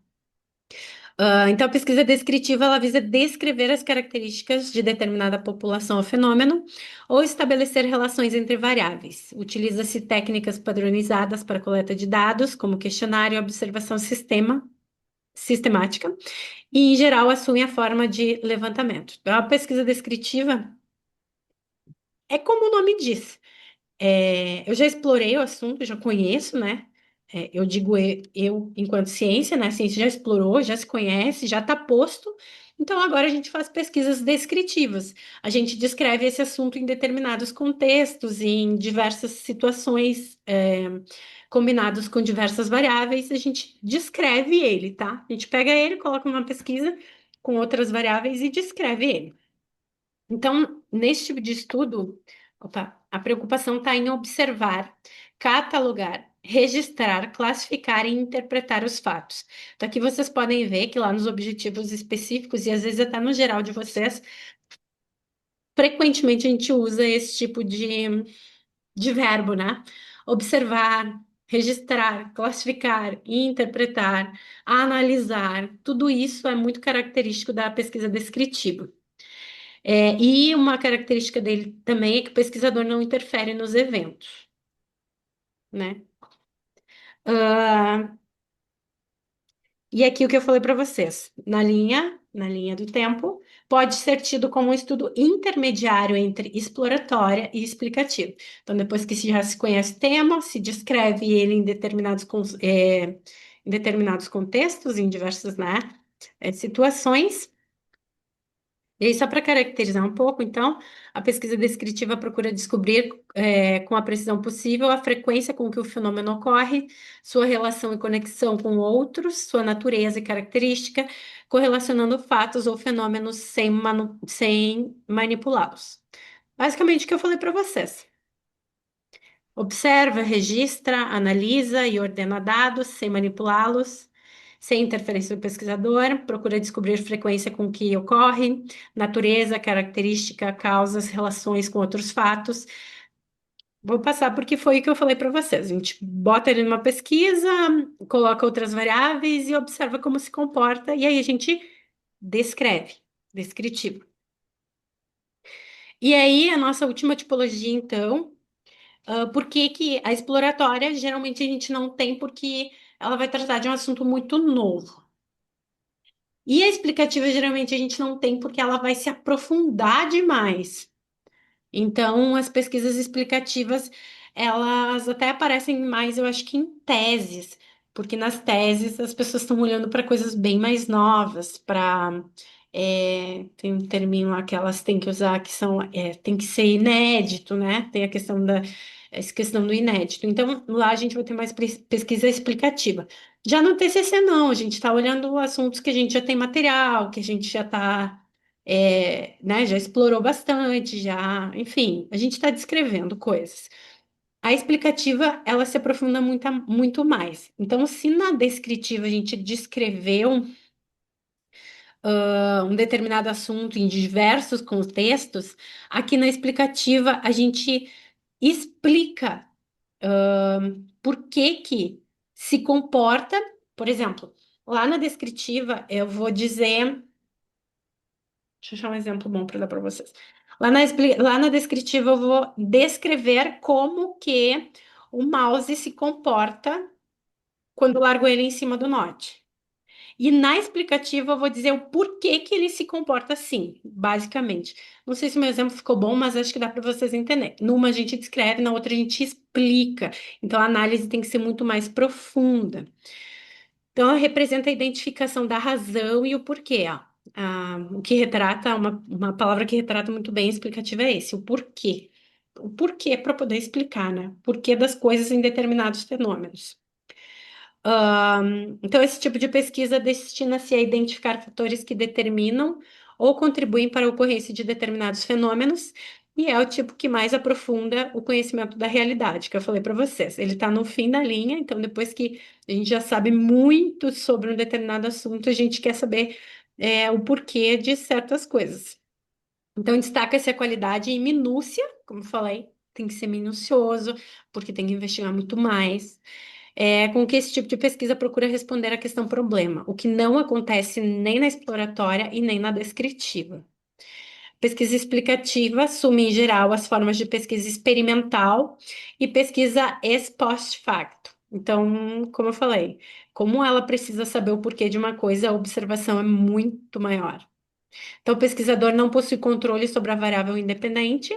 Então, a pesquisa descritiva, ela visa descrever as características de determinada população ou fenômeno, ou estabelecer relações entre variáveis. Utiliza-se técnicas padronizadas para coleta de dados, como questionário e observação sistemática, e, em geral, assume a forma de levantamento. Então, a pesquisa descritiva é como o nome diz. Eu já explorei o assunto, já conheço, né? Eu digo eu, enquanto ciência, né? A ciência já explorou, já se conhece, já está posto. Então, agora a gente faz pesquisas descritivas. A gente descreve esse assunto em determinados contextos e em diversas situações, combinados com diversas variáveis, a gente descreve ele, tá? A gente pega ele, coloca numa pesquisa com outras variáveis e descreve ele. Então, nesse tipo de estudo, a preocupação está em observar, catalogar, registrar, classificar e interpretar os fatos. Então, aqui vocês podem ver que lá nos objetivos específicos, e às vezes até no geral de vocês, frequentemente a gente usa esse tipo de verbo, né? Observar, registrar, classificar, interpretar, analisar, tudo isso é muito característico da pesquisa descritiva. E uma característica dele também é que o pesquisador não interfere nos eventos, né? Ah, e aqui o que eu falei para vocês, na linha do tempo, pode ser tido como um estudo intermediário entre exploratória e explicativo. Então, depois que já se conhece o tema, se descreve ele em determinados contextos, em diversas, né, situações. E aí, só para caracterizar um pouco, então, a pesquisa descritiva procura descobrir, com a precisão possível, a frequência com que o fenômeno ocorre, sua relação e conexão com outros, sua natureza e característica, correlacionando fatos ou fenômenos sem manipulá-los. Basicamente, o que eu falei para vocês. Observa, registra, analisa e ordena dados sem manipulá-los, sem interferência do pesquisador, procura descobrir frequência com que ocorre, natureza, característica, causas, relações com outros fatos. Vou passar porque foi o que eu falei para vocês. A gente bota ele numa pesquisa, coloca outras variáveis e observa como se comporta, e aí a gente descreve, descritivo. E aí, a nossa última tipologia, então. Por que que a exploratória geralmente a gente não tem porque ela vai tratar de um assunto muito novo. E a explicativa geralmente a gente não tem porque ela vai se aprofundar demais. Então, as pesquisas explicativas, elas até aparecem mais, eu acho que em teses, porque nas teses as pessoas estão olhando para coisas bem mais novas, tem um termino lá que elas têm que usar que tem que ser inédito, né? Tem a questão essa questão do inédito. Então, lá a gente vai ter mais pesquisa explicativa. Já no TCC, não, a gente está olhando assuntos que a gente já tem material, que a gente já está né, já explorou bastante, enfim, a gente está descrevendo coisas. A explicativa, ela se aprofunda muito mais. Então, se na descritiva a gente descreveu um determinado assunto em diversos contextos, aqui na explicativa a gente explica por que que se comporta, por exemplo, lá na descritiva eu vou dizer. Deixa eu achar um exemplo bom para dar para vocês. Lá na descritiva, eu vou descrever como que o mouse se comporta quando eu largo ele em cima do Note. E na explicativa, eu vou dizer o porquê que ele se comporta assim, basicamente. Não sei se o meu exemplo ficou bom, mas acho que dá para vocês entenderem. Numa a gente descreve, na outra a gente explica. Então a análise tem que ser muito mais profunda. Então, ela representa a identificação da razão e o porquê. Ó. O que retrata, uma palavra que retrata muito bem a explicativa é esse, o porquê. O porquê para poder explicar, né? O porquê das coisas em determinados fenômenos. Então, esse tipo de pesquisa destina-se a identificar fatores que determinam ou contribuem para a ocorrência de determinados fenômenos, e é o tipo que mais aprofunda o conhecimento da realidade, que eu falei para vocês. Ele está no fim da linha, então, depois que a gente já sabe muito sobre um determinado assunto, a gente quer saber o porquê de certas coisas. Então, destaca-se a qualidade e minúcia, como eu falei, tem que ser minucioso, porque tem que investigar muito mais com que esse tipo de pesquisa procura responder à questão problema, o que não acontece nem na exploratória e nem na descritiva. Pesquisa explicativa assume, em geral, as formas de pesquisa experimental e pesquisa ex post facto. Então, como eu falei, como ela precisa saber o porquê de uma coisa, a observação é muito maior. Então, o pesquisador não possui controle sobre a variável independente,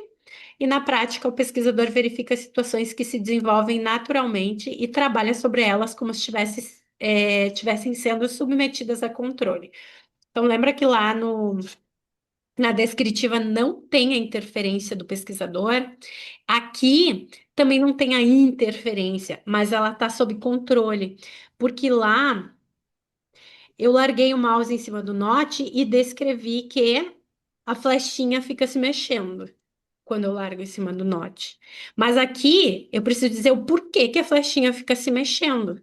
e na prática, o pesquisador verifica situações que se desenvolvem naturalmente e trabalha sobre elas como se tivessem sendo submetidas a controle. Então, lembra que lá na descritiva não tem a interferência do pesquisador. Aqui também não tem a interferência, mas ela está sob controle, porque lá eu larguei o mouse em cima do note e descrevi que a flechinha fica se mexendo quando eu largo em cima do note. Mas aqui eu preciso dizer o porquê que a flechinha fica se mexendo.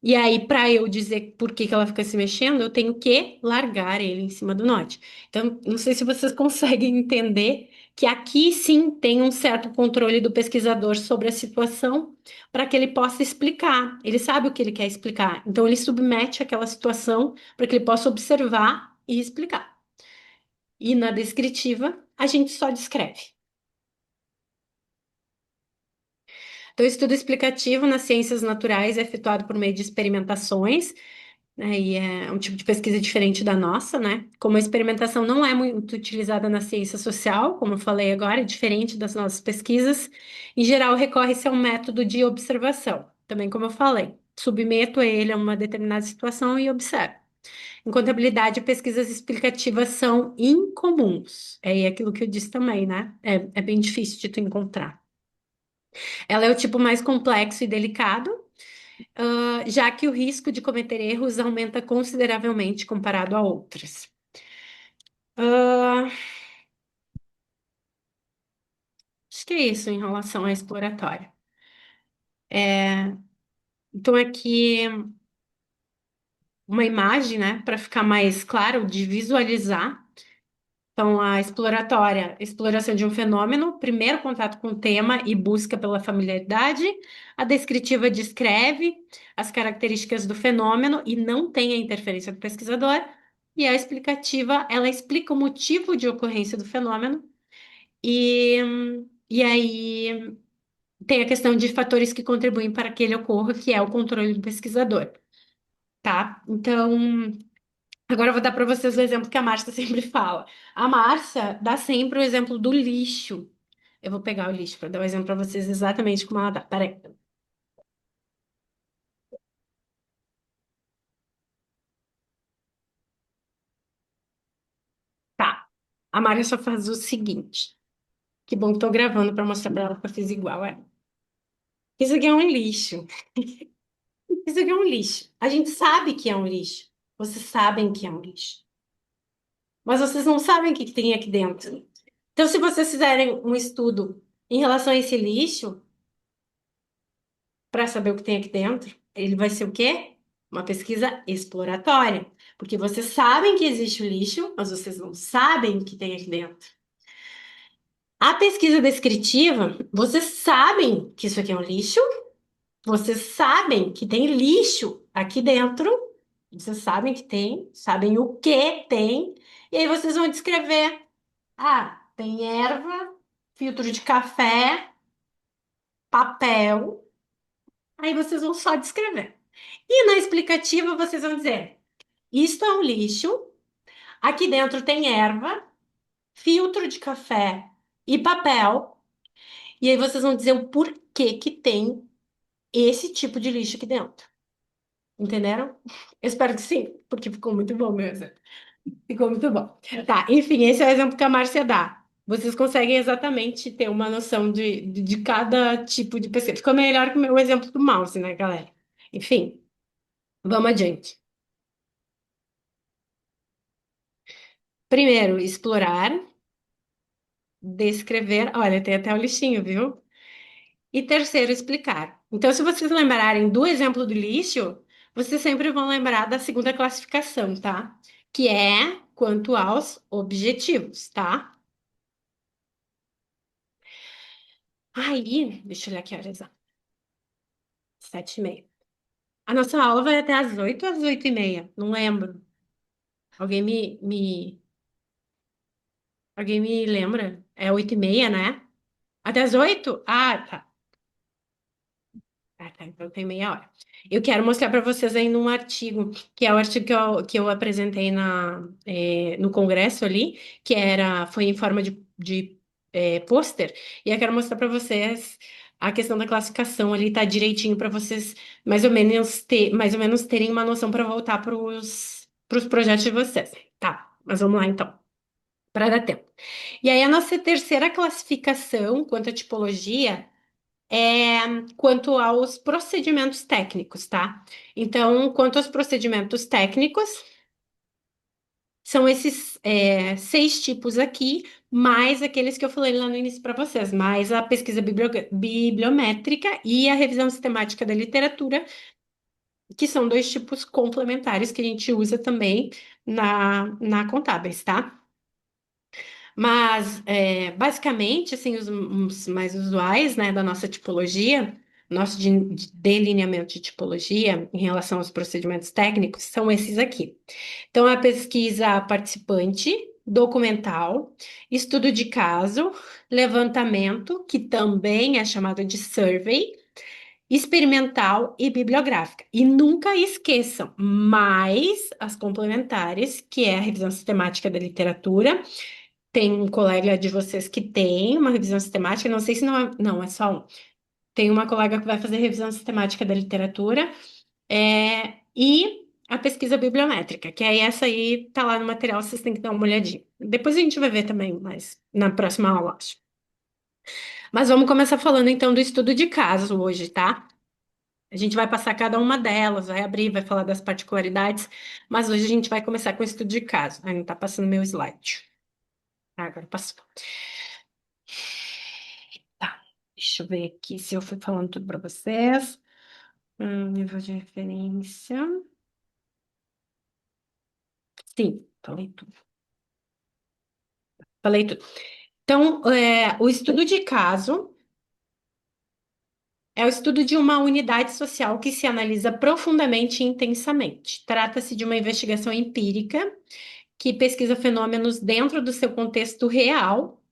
E aí, para eu dizer por que que ela fica se mexendo, eu tenho que largar ele em cima do note. Então, não sei se vocês conseguem entender que aqui sim tem um certo controle do pesquisador sobre a situação para que ele possa explicar. Ele sabe o que ele quer explicar. Então, ele submete aquela situação para que ele possa observar e explicar. E na descritiva, a gente só descreve. Então, o estudo explicativo nas ciências naturais é efetuado por meio de experimentações, né, e é um tipo de pesquisa diferente da nossa, né? Como a experimentação não é muito utilizada na ciência social, como eu falei agora, é diferente das nossas pesquisas, em geral recorre-se a um método de observação. Também, como eu falei, submeto a ele a uma determinada situação e observo. Em contabilidade, pesquisas explicativas são incomuns. É aquilo que eu disse também, né? É bem difícil de tu encontrar. Ela é o tipo mais complexo e delicado, já que o risco de cometer erros aumenta consideravelmente comparado a outras. Ah, acho que é isso em relação à exploratória. Então, aqui uma imagem, né, para ficar mais claro de visualizar. Então, a exploratória, exploração de um fenômeno, primeiro contato com o tema e busca pela familiaridade. A descritiva descreve as características do fenômeno e não tem a interferência do pesquisador. E a explicativa, ela explica o motivo de ocorrência do fenômeno. E, e aí tem a questão de fatores que contribuem para que ele ocorra, que é o controle do pesquisador, tá? Então, agora eu vou dar para vocês o exemplo que a Márcia sempre fala. A Márcia dá sempre o exemplo do lixo. Eu vou pegar o lixo para dar o exemplo para vocês exatamente como ela dá. Peraí. Tá. A Márcia só faz o seguinte. Que bom que tô gravando para mostrar para ela que eu fiz igual. Isso aqui é um lixo. Isso aqui é um lixo. A gente sabe que é um lixo. Vocês sabem que é um lixo. Mas vocês não sabem o que que tem aqui dentro. Então, se vocês fizerem um estudo em relação a esse lixo, para saber o que tem aqui dentro, ele vai ser o quê? Uma pesquisa exploratória. Porque vocês sabem que existe o lixo, mas vocês não sabem o que tem aqui dentro. A pesquisa descritiva, vocês sabem que isso aqui é um lixo, vocês sabem que tem lixo aqui dentro, vocês sabem que tem, sabem o que tem, e aí vocês vão descrever. Ah, tem erva, filtro de café, papel. Aí vocês vão só descrever. E na explicativa vocês vão dizer: isto é um lixo, aqui dentro tem erva, filtro de café e papel. E aí vocês vão dizer o porquê que tem esse tipo de lixo aqui dentro. Entenderam? Eu espero que sim, porque ficou muito bom mesmo. Ficou muito bom. Tá, enfim, esse é o exemplo que a Márcia dá. Vocês conseguem exatamente ter uma noção de cada tipo de pesquisa. Ficou melhor que o meu exemplo do mouse, né, galera? Enfim, vamos adiante. Primeiro, explorar, descrever. Olha, tem até o lixinho, viu? E terceiro, explicar. Então, se vocês lembrarem do exemplo do lixo, vocês sempre vão lembrar da segunda classificação, tá? Que é quanto aos objetivos, tá? Aí, deixa eu olhar aqui a hora exata. 7h30. A nossa aula vai até às 8 ou às 8h30? Não lembro. Alguém alguém me lembra? É 8h30, né? Até às 8? Ah, tá. Ah, tá, então tem meia hora. Eu quero mostrar para vocês aí num artigo, que é o artigo que eu apresentei no congresso ali, foi em forma de pôster, e eu quero mostrar para vocês a questão da classificação ali, tá direitinho para vocês mais ou menos terem uma noção para voltar para os projetos de vocês. Tá, mas vamos lá então, para dar tempo. E aí a nossa terceira classificação, quanto à tipologia, é quanto aos procedimentos técnicos, tá? Então, quanto aos procedimentos técnicos, são esses seis tipos aqui, mais aqueles que eu falei lá no início para vocês, mais a pesquisa bibliométrica e a revisão sistemática da literatura, que são dois tipos complementares que a gente usa também na Contábeis, tá? Mas, basicamente, assim, os mais usuais, né, da nossa tipologia, nosso de delineamento de tipologia em relação aos procedimentos técnicos, são esses aqui. Então, a pesquisa participante, documental, estudo de caso, levantamento, que também é chamado de survey, experimental e bibliográfica. E nunca esqueçam, mais as complementares, que é a revisão sistemática da literatura. Tem um colega de vocês que tem uma revisão sistemática, não sei se não é, não, é só um. Tem uma colega que vai fazer revisão sistemática da literatura, e a pesquisa bibliométrica, que aí essa aí tá lá no material, vocês têm que dar uma olhadinha. Depois a gente vai ver também, mas na próxima aula, acho. Mas vamos começar falando então do estudo de caso hoje, tá? A gente vai passar cada uma delas, vai abrir, vai falar das particularidades, mas hoje a gente vai começar com o estudo de caso. Aí não tá passando meu slide. Ah, agora passou. Tá, deixa eu ver aqui se eu fui falando tudo para vocês. Nível de referência. Sim, falei tudo. Falei tudo. Então, o estudo de caso é o estudo de uma unidade social que se analisa profundamente e intensamente. Trata-se de uma investigação empírica que pesquisa fenômenos dentro do seu contexto real,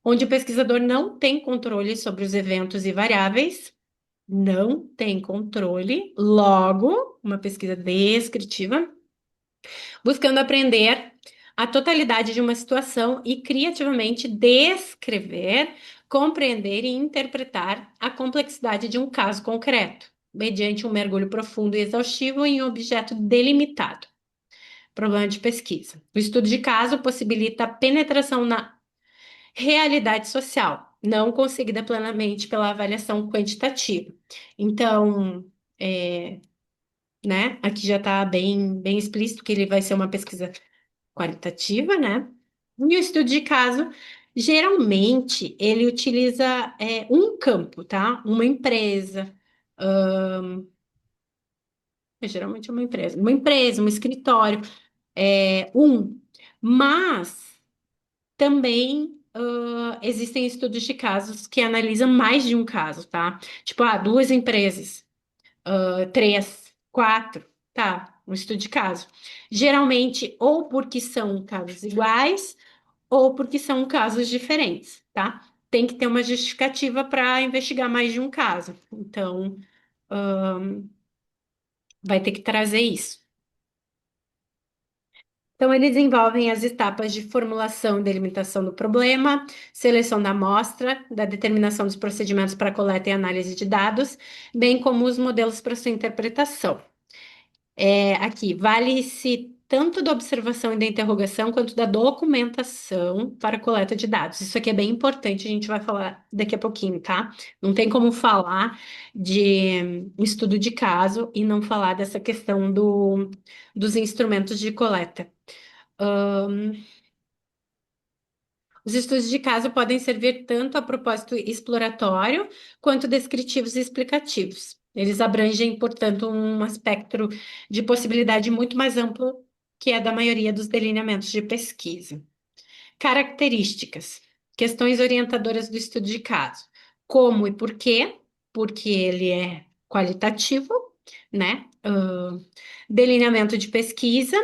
onde o pesquisador não tem controle sobre os eventos e variáveis, não tem controle, logo, uma pesquisa descritiva, buscando aprender a totalidade de uma situação e criativamente descrever, compreender e interpretar a complexidade de um caso concreto, mediante um mergulho profundo e exaustivo em um objeto delimitado. Problema de pesquisa. O estudo de caso possibilita a penetração na realidade social, não conseguida plenamente pela avaliação quantitativa. Então, é, né, aqui já está bem explícito que ele vai ser uma pesquisa qualitativa, né? E o estudo de caso, geralmente, ele utiliza um campo, tá? Uma empresa, geralmente é uma empresa, um escritório, um. Mas também existem estudos de casos que analisam mais de um caso, tá? Tipo, duas empresas, três, quatro, tá? Um estudo de caso. Geralmente, ou porque são casos iguais, ou porque são casos diferentes, tá? Tem que ter uma justificativa para investigar mais de um caso. Então, vai ter que trazer isso. Então, eles envolvem as etapas de formulação e delimitação do problema, seleção da amostra, da determinação dos procedimentos para coleta e análise de dados, bem como os modelos para sua interpretação. Aqui, vale-se tanto da observação e da interrogação, quanto da documentação para coleta de dados. Isso aqui é bem importante, a gente vai falar daqui a pouquinho, tá? Não tem como falar de estudo de caso e não falar dessa questão dos instrumentos de coleta. Os estudos de caso podem servir tanto a propósito exploratório quanto descritivos e explicativos. Eles abrangem, portanto, um espectro de possibilidade muito mais amplo que é da maioria dos delineamentos de pesquisa. Características, questões orientadoras do estudo de caso. Como e por quê? Porque ele é qualitativo, né? Delineamento de pesquisa.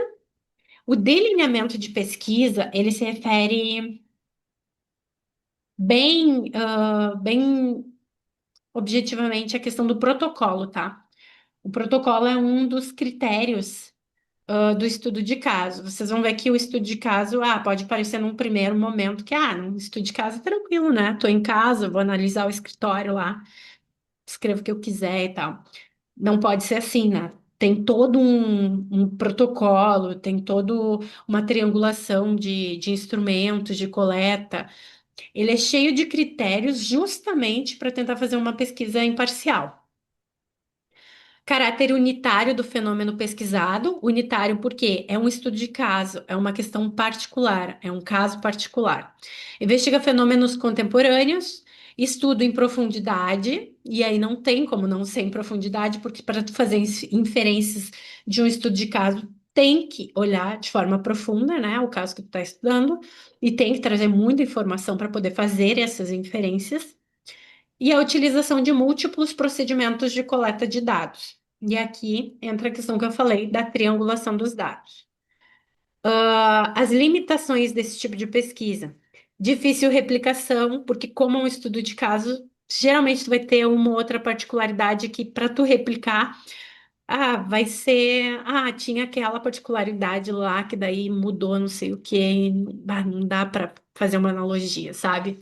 O delineamento de pesquisa, ele se refere bem objetivamente a questão do protocolo, tá? O protocolo é um dos critérios do estudo de caso. Vocês vão ver que o estudo de caso, pode parecer num primeiro momento que, num estudo de caso é tranquilo, né? Tô em casa, vou analisar o escritório lá, escrevo o que eu quiser e tal. Não pode ser assim, né? Tem todo um protocolo, tem toda uma triangulação de instrumentos de coleta. Ele é cheio de critérios justamente para tentar fazer uma pesquisa imparcial. Caráter unitário do fenômeno pesquisado, unitário porque é um estudo de caso, é uma questão particular, é um caso particular. Investiga fenômenos contemporâneos, estudo em profundidade, e aí não tem como não ser em profundidade, porque para tu fazer inferências de um estudo de caso, tem que olhar de forma profunda, né, o caso que tu está estudando, e tem que trazer muita informação para poder fazer essas inferências e a utilização de múltiplos procedimentos de coleta de dados. E aqui entra a questão que eu falei da triangulação dos dados. As limitações desse tipo de pesquisa. Difícil replicação, porque como é um estudo de caso, geralmente tu vai ter uma outra particularidade que para tu replicar, vai ser, tinha aquela particularidade lá que daí mudou não sei o quê, não dá para fazer uma analogia, sabe?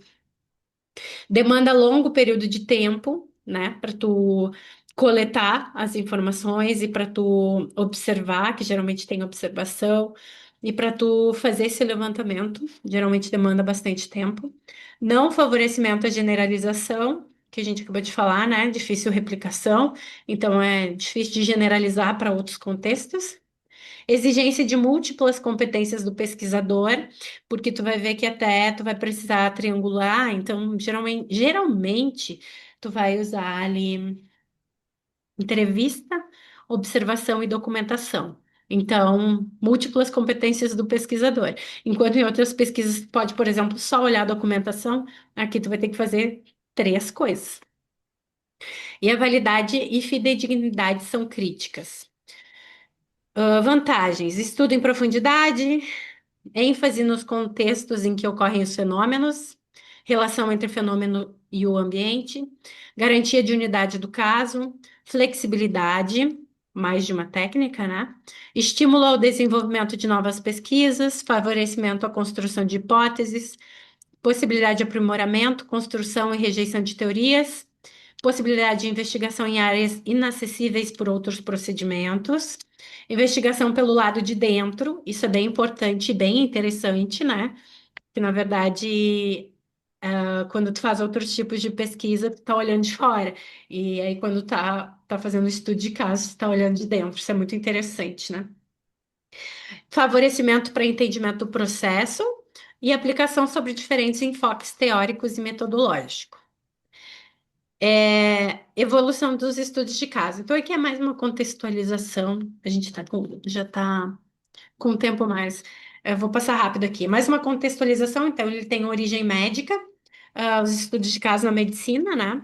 Demanda longo período de tempo, né, para tu coletar as informações e para tu observar, que geralmente tem observação, e para tu fazer esse levantamento, geralmente demanda bastante tempo. Não favorecimento à generalização, que a gente acabou de falar, né, difícil replicação, então é difícil de generalizar para outros contextos. Exigência de múltiplas competências do pesquisador, porque tu vai ver que até tu vai precisar triangular, então geralmente tu vai usar ali entrevista, observação e documentação. Então, múltiplas competências do pesquisador. Enquanto em outras pesquisas tu pode, por exemplo, só olhar a documentação, aqui tu vai ter que fazer três coisas. E a validade e fidedignidade são críticas. Vantagens: estudo em profundidade, ênfase nos contextos em que ocorrem os fenômenos, relação entre fenômeno e o ambiente, garantia de unidade do caso, flexibilidade, mais de uma técnica, né? Estímulo ao desenvolvimento de novas pesquisas, favorecimento à construção de hipóteses, possibilidade de aprimoramento, construção e rejeição de teorias, possibilidade de investigação em áreas inacessíveis por outros procedimentos, investigação pelo lado de dentro, isso é bem importante e bem interessante, né? Que na verdade, quando tu faz outros tipos de pesquisa, tu tá olhando de fora, e aí quando tá fazendo estudo de caso, tu tá olhando de dentro, isso é muito interessante, né? Favorecimento para entendimento do processo e aplicação sobre diferentes enfoques teóricos e metodológicos. Evolução dos estudos de caso. Então, aqui é mais uma contextualização. A gente já está com o tempo mais. Eu vou passar rápido aqui. Mais uma contextualização. Então, ele tem origem médica, os estudos de caso na medicina, né?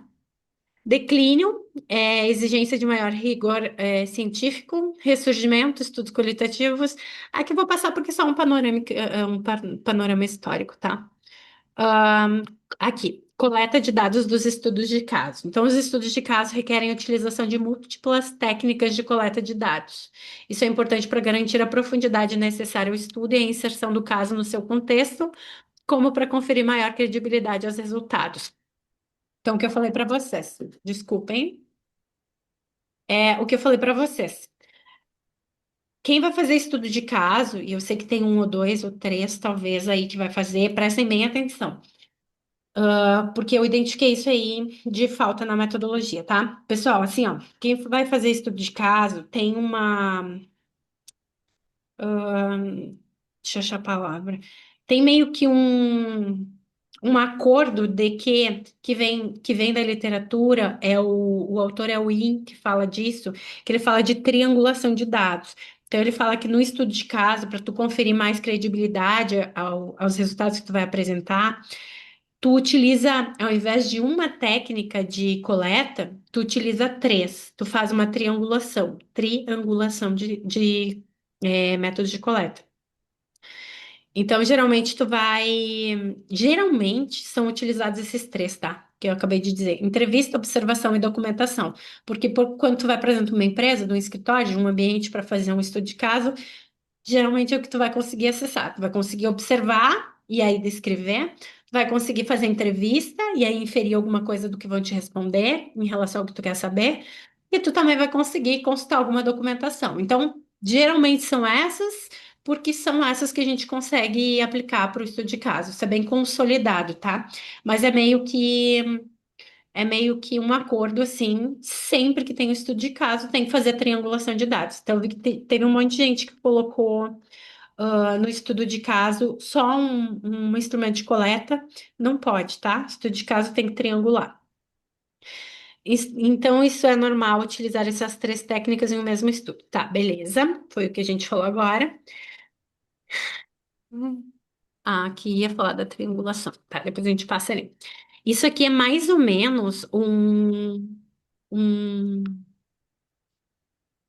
Declínio, exigência de maior rigor científico, ressurgimento, estudos qualitativos. Aqui eu vou passar porque é só um panorama histórico, tá? Ahn, Aqui, coleta de dados dos estudos de caso. Então, os estudos de caso requerem a utilização de múltiplas técnicas de coleta de dados. Isso é importante para garantir a profundidade necessária ao estudo e a inserção do caso no seu contexto, como para conferir maior credibilidade aos resultados. Então, o que eu falei para vocês, desculpem, o que eu falei para vocês. Quem vai fazer estudo de caso, e eu sei que tem um ou dois ou três, talvez, aí que vai fazer, prestem bem atenção. Porque eu identifiquei isso aí de falta na metodologia, tá? Pessoal, assim, ó, quem vai fazer estudo de caso tem deixa eu achar a palavra, tem meio que um acordo de que vem da literatura, o autor é o Yin que fala disso, que ele fala de triangulação de dados. Então, ele fala que no estudo de caso, para tu conferir mais credibilidade aos resultados que tu vai apresentar, tu utiliza, ao invés de uma técnica de coleta, tu utiliza três. Tu faz uma triangulação de métodos de coleta. Então, geralmente são utilizados esses três, tá? Que eu acabei de dizer. Entrevista, observação e documentação. Porque quando tu vai, por exemplo, uma empresa, de um escritório, de um ambiente para fazer um estudo de caso, geralmente é o que tu vai conseguir acessar. Tu vai conseguir observar e aí descrever. Tu vai conseguir fazer entrevista e aí inferir alguma coisa do que vão te responder em relação ao que tu quer saber. E tu também vai conseguir consultar alguma documentação. Então, geralmente são essas. porque são essas que a gente consegue aplicar para o estudo de caso. Isso é bem consolidado, tá? Mas é meio que um acordo assim, sempre que tem um estudo de caso, tem que fazer a triangulação de dados. Então, eu vi que teve um monte de gente que colocou no estudo de caso só um instrumento de coleta, não pode, tá? Estudo de caso tem que triangular. Então, isso é normal utilizar essas três técnicas em um mesmo estudo. Tá, beleza. Foi o que a gente falou agora. Aqui ia falar da triangulação. Tá, depois a gente passa ali. Isso aqui é mais ou menos um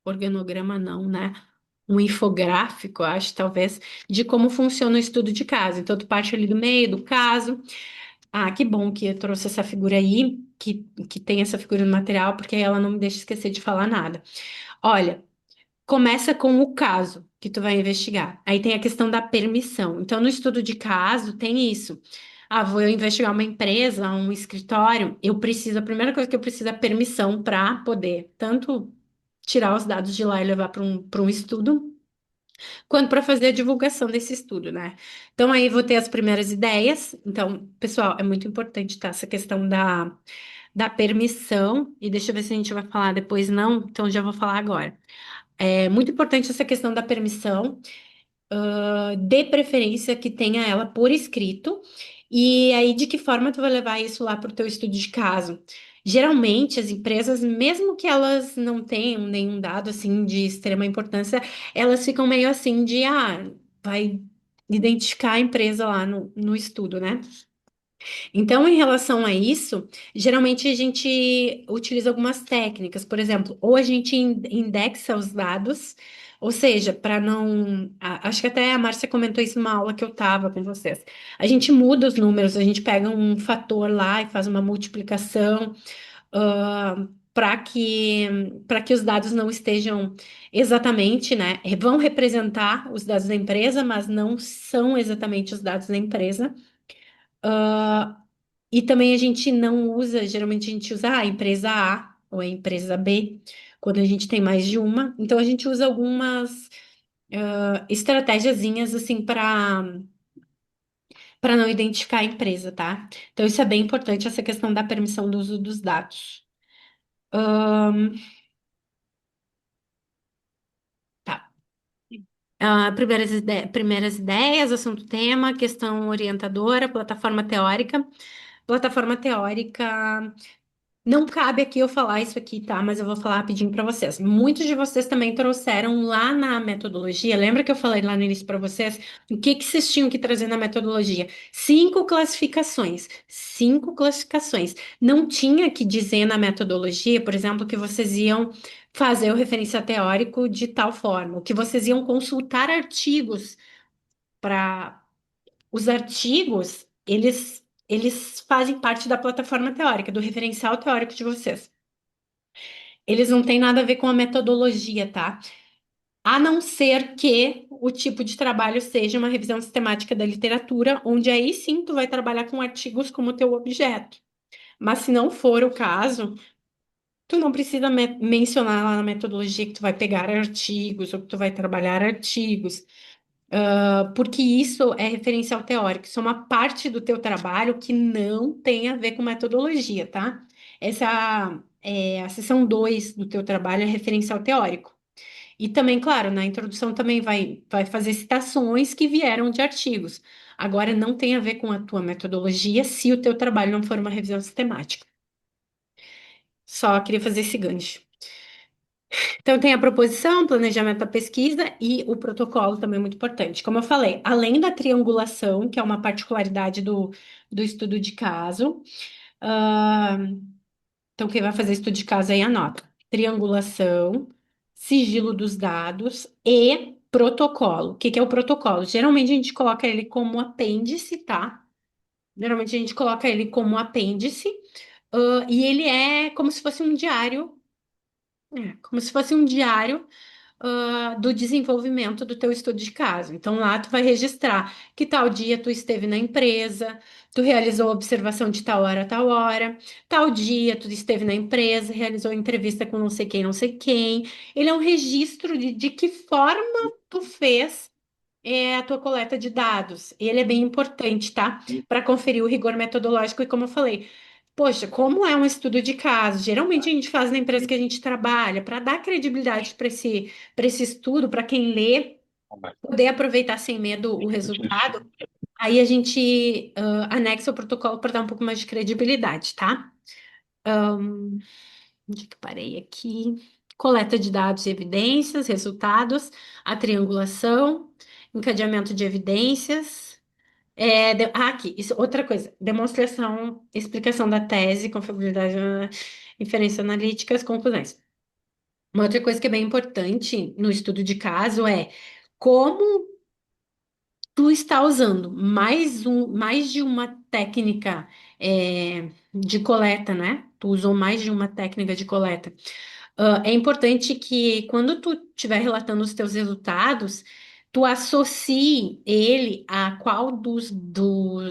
organograma, não, né? Um infográfico, acho, talvez, de como funciona o estudo de caso. Então, tu parte ali do meio do caso. Ah, que bom que eu trouxe essa figura aí, que tem essa figura no material, porque aí ela não me deixa esquecer de falar nada. Olha, começa com o caso que tu vai investigar. Aí tem a questão da permissão. Então, no estudo de caso, tem isso. Ah, vou eu investigar uma empresa, um escritório, a primeira coisa que eu preciso é permissão para poder tanto tirar os dados de lá e levar para um estudo, quanto para fazer a divulgação desse estudo, né? Então, aí vou ter as primeiras ideias. Então, pessoal, é muito importante, tá? Essa questão da permissão, e deixa eu ver se a gente vai falar depois, não, então já vou falar agora. É muito importante essa questão da permissão, de preferência que tenha ela por escrito, e aí de que forma tu vai levar isso lá para o teu estudo de caso? Geralmente, as empresas, mesmo que elas não tenham nenhum dado assim de extrema importância, elas ficam meio assim de, vai identificar a empresa lá no estudo, né? Então, em relação a isso, geralmente a gente utiliza algumas técnicas, por exemplo, ou a gente indexa os dados, ou seja, para não. Acho que até a Márcia comentou isso numa aula que eu estava com vocês. A gente muda os números, a gente pega um fator lá e faz uma multiplicação, para que os dados não estejam exatamente, né? Vão representar os dados da empresa, mas não são exatamente os dados da empresa. E também a gente não usa, geralmente a gente usa a empresa A ou a empresa B, quando a gente tem mais de uma. Então a gente usa algumas estratégiazinhas assim para não identificar a empresa, tá? Então isso é bem importante, essa questão da permissão do uso dos dados. Tá. Primeiras ideias, assunto tema, questão orientadora, plataforma teórica. Plataforma teórica. Não cabe aqui eu falar isso aqui, tá? Mas eu vou falar rapidinho para vocês. Muitos de vocês também trouxeram lá na metodologia. Lembra que eu falei lá no início para vocês o que que vocês tinham que trazer na metodologia? Cinco classificações. Cinco classificações. Não tinha que dizer na metodologia, por exemplo, que vocês iam fazer o referencial teórico de tal forma, que vocês iam consultar artigos para os artigos, eles fazem parte da plataforma teórica, do referencial teórico de vocês. Eles não têm nada a ver com a metodologia, tá? A não ser que o tipo de trabalho seja uma revisão sistemática da literatura, onde aí sim tu vai trabalhar com artigos como teu objeto. Mas se não for o caso, tu não precisa mencionar lá na metodologia que tu vai pegar artigos ou que tu vai trabalhar artigos. Porque isso é referencial teórico, isso é uma parte do teu trabalho que não tem a ver com metodologia, tá? Essa é a seção 2 do teu trabalho é referencial teórico. E também, claro, na introdução também vai fazer citações que vieram de artigos. Agora, não tem a ver com a tua metodologia se o teu trabalho não for uma revisão sistemática. Só queria fazer esse gancho. Então, tem a proposição, planejamento da pesquisa e o protocolo também é muito importante. Como eu falei, além da triangulação, que é uma particularidade do estudo de caso, ah, então quem vai fazer estudo de caso aí anota: triangulação, sigilo dos dados e protocolo. O que que é o protocolo? Geralmente a gente coloca ele como apêndice, tá? Geralmente a gente coloca ele como apêndice, e ele é como se fosse um diário do desenvolvimento do teu estudo de caso. Então, lá tu vai registrar que tal dia tu esteve na empresa, tu realizou observação de tal hora, tal dia tu esteve na empresa, realizou entrevista com não sei quem. Ele é um registro de que forma tu fez. é a tua coleta de dados. Ele é bem importante, tá? Para conferir o rigor metodológico e como eu falei. Poxa, como é um estudo de caso? Geralmente a gente faz na empresa que a gente trabalha, para dar credibilidade para esse estudo, para quem lê, poder aproveitar sem medo o resultado. Aí a gente anexa o protocolo para dar um pouco mais de credibilidade, tá? Onde que eu parei aqui? Coleta de dados e evidências, resultados, a triangulação, encadeamento de evidências. Aqui, isso, outra coisa, demonstração, explicação da tese, confiabilidade, inferência analítica, as conclusões. Uma outra coisa que é bem importante no estudo de caso é como tu está usando mais de uma técnica de coleta, né? Tu usou mais de uma técnica de coleta. É importante que quando tu estiver relatando os teus resultados, tu associe ele a qual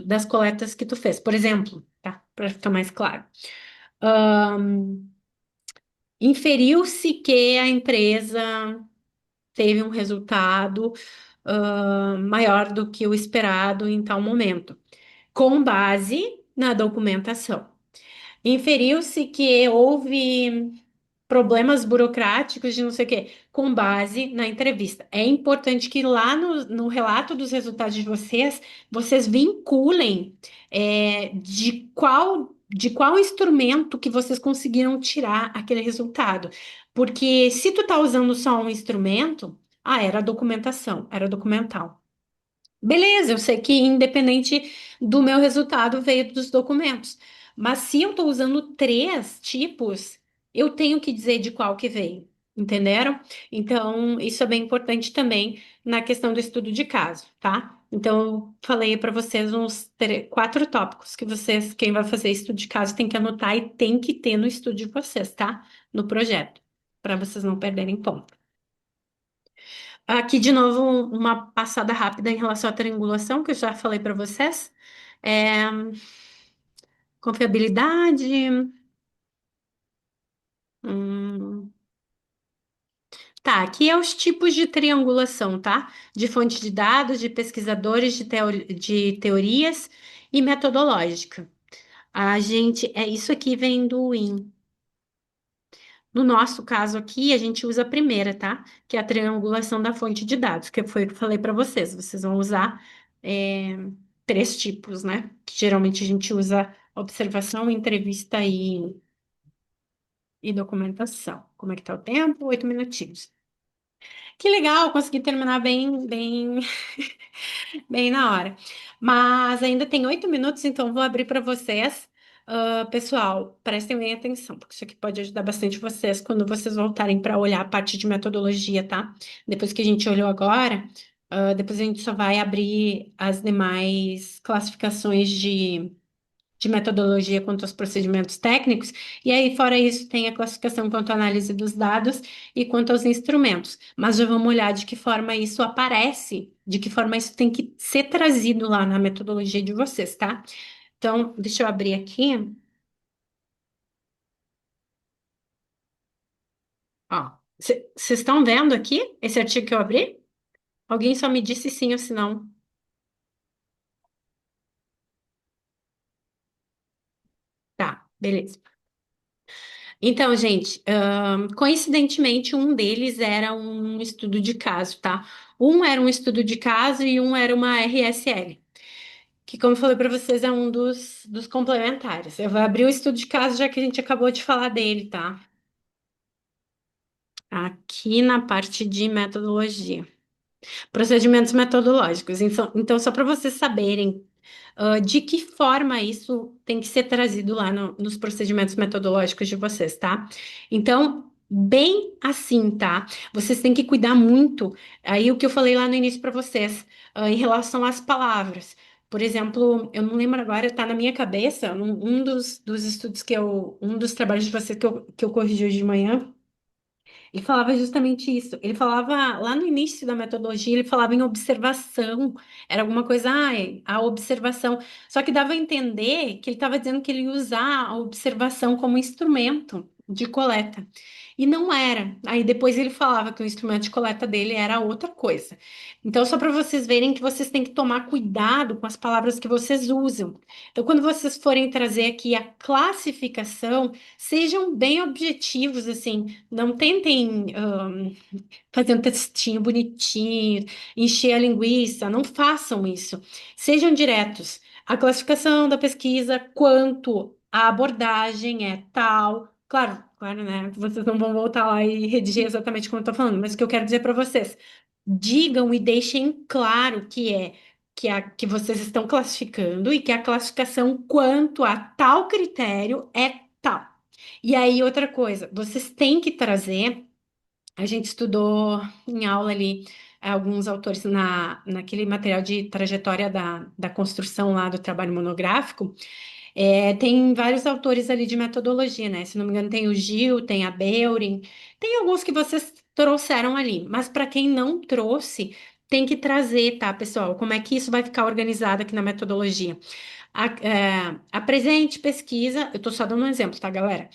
das coletas que tu fez. Por exemplo, tá? Para ficar mais claro. Inferiu-se que a empresa teve um resultado, maior do que o esperado em tal momento, com base na documentação. Inferiu-se que houve problemas burocráticos de não sei o quê, com base na entrevista. É importante que lá no relato dos resultados de vocês, vocês vinculem de qual instrumento que vocês conseguiram tirar aquele resultado. Porque se tu tá usando só um instrumento, era documentação, era documental. Beleza, eu sei que independente do meu resultado veio dos documentos. Mas se eu estou usando três tipos, eu tenho que dizer de qual que veio. Entenderam? Então, isso é bem importante também na questão do estudo de caso, tá? Então, eu falei para vocês quatro tópicos que vocês, quem vai fazer estudo de caso, tem que anotar e tem que ter no estudo de vocês, tá? No projeto, para vocês não perderem ponto. Aqui, de novo, uma passada rápida em relação à triangulação, que eu já falei para vocês. É, confiabilidade. hum, Tá, aqui é os tipos de triangulação, tá? De fonte de dados, de pesquisadores, de teorias e metodológica. A gente, isso aqui vem do IN. No nosso caso aqui, a gente usa a primeira, tá? Que é a triangulação da fonte de dados, que foi o que eu falei para vocês. Vocês vão usar é, três tipos, né? Que geralmente a gente usa observação, entrevista e documentação. Como é que tá o tempo? 8 minutinhos. Que legal, consegui terminar bem na hora. Mas ainda tem 8 minutos, então vou abrir para vocês. Pessoal, prestem bem atenção, porque isso aqui pode ajudar bastante vocês quando vocês voltarem para olhar a parte de metodologia, tá? Depois que a gente olhou agora, depois a gente só vai abrir as demais classificações de metodologia quanto aos procedimentos técnicos, e aí, fora isso, tem a classificação quanto à análise dos dados e quanto aos instrumentos. Mas já vamos olhar de que forma isso aparece, de que forma isso tem que ser trazido lá na metodologia de vocês, tá? Então, deixa eu abrir aqui. Ó, vocês estão vendo aqui esse artigo que eu abri? Alguém só me disse sim ou se não. Tá, beleza. Então, gente, coincidentemente, um deles era um estudo de caso, tá? Um era um estudo de caso e um era uma RSL, que, como eu falei para vocês, é um dos complementares. Eu vou abrir o estudo de caso, já que a gente acabou de falar dele, tá? Aqui na parte de metodologia. Procedimentos metodológicos. Então, só para vocês saberem, de que forma isso tem que ser trazido lá nos procedimentos metodológicos de vocês, tá? Então, bem assim, tá? Vocês têm que cuidar muito. Aí, o que eu falei lá no início para vocês, em relação às palavras. Por exemplo, eu não lembro agora, tá na minha cabeça, um dos estudos um dos trabalhos de vocês que eu corrigi hoje de manhã. Ele falava justamente isso. Ele falava lá no início da metodologia, ele falava em observação. Era alguma coisa, a observação. Só que dava a entender que ele estava dizendo que ele ia usar a observação como instrumento. de coleta. E não era. Aí depois ele falava que o instrumento de coleta dele era outra coisa. Então, só para vocês verem que vocês têm que tomar cuidado com as palavras que vocês usam. Então, quando vocês forem trazer aqui a classificação, sejam bem objetivos, assim, não tentem fazer um textinho bonitinho, encher a linguiça, não façam isso. Sejam diretos. A classificação da pesquisa, quanto a abordagem é tal. Claro, claro, né? Vocês não vão voltar lá e redigir exatamente como eu estou falando, mas o que eu quero dizer para vocês, digam e deixem claro que vocês estão classificando e que a classificação quanto a tal critério é tal. E aí, outra coisa, vocês têm que trazer. A gente estudou em aula ali alguns autores naquele material de trajetória da construção lá do trabalho monográfico. Tem vários autores ali de metodologia, né? Se não me engano, tem o Gil, tem a Beurin, tem alguns que vocês trouxeram ali, mas para quem não trouxe, tem que trazer, tá, pessoal? Como é que isso vai ficar organizado aqui na metodologia? Apresente pesquisa, eu tô só dando um exemplo, tá, galera?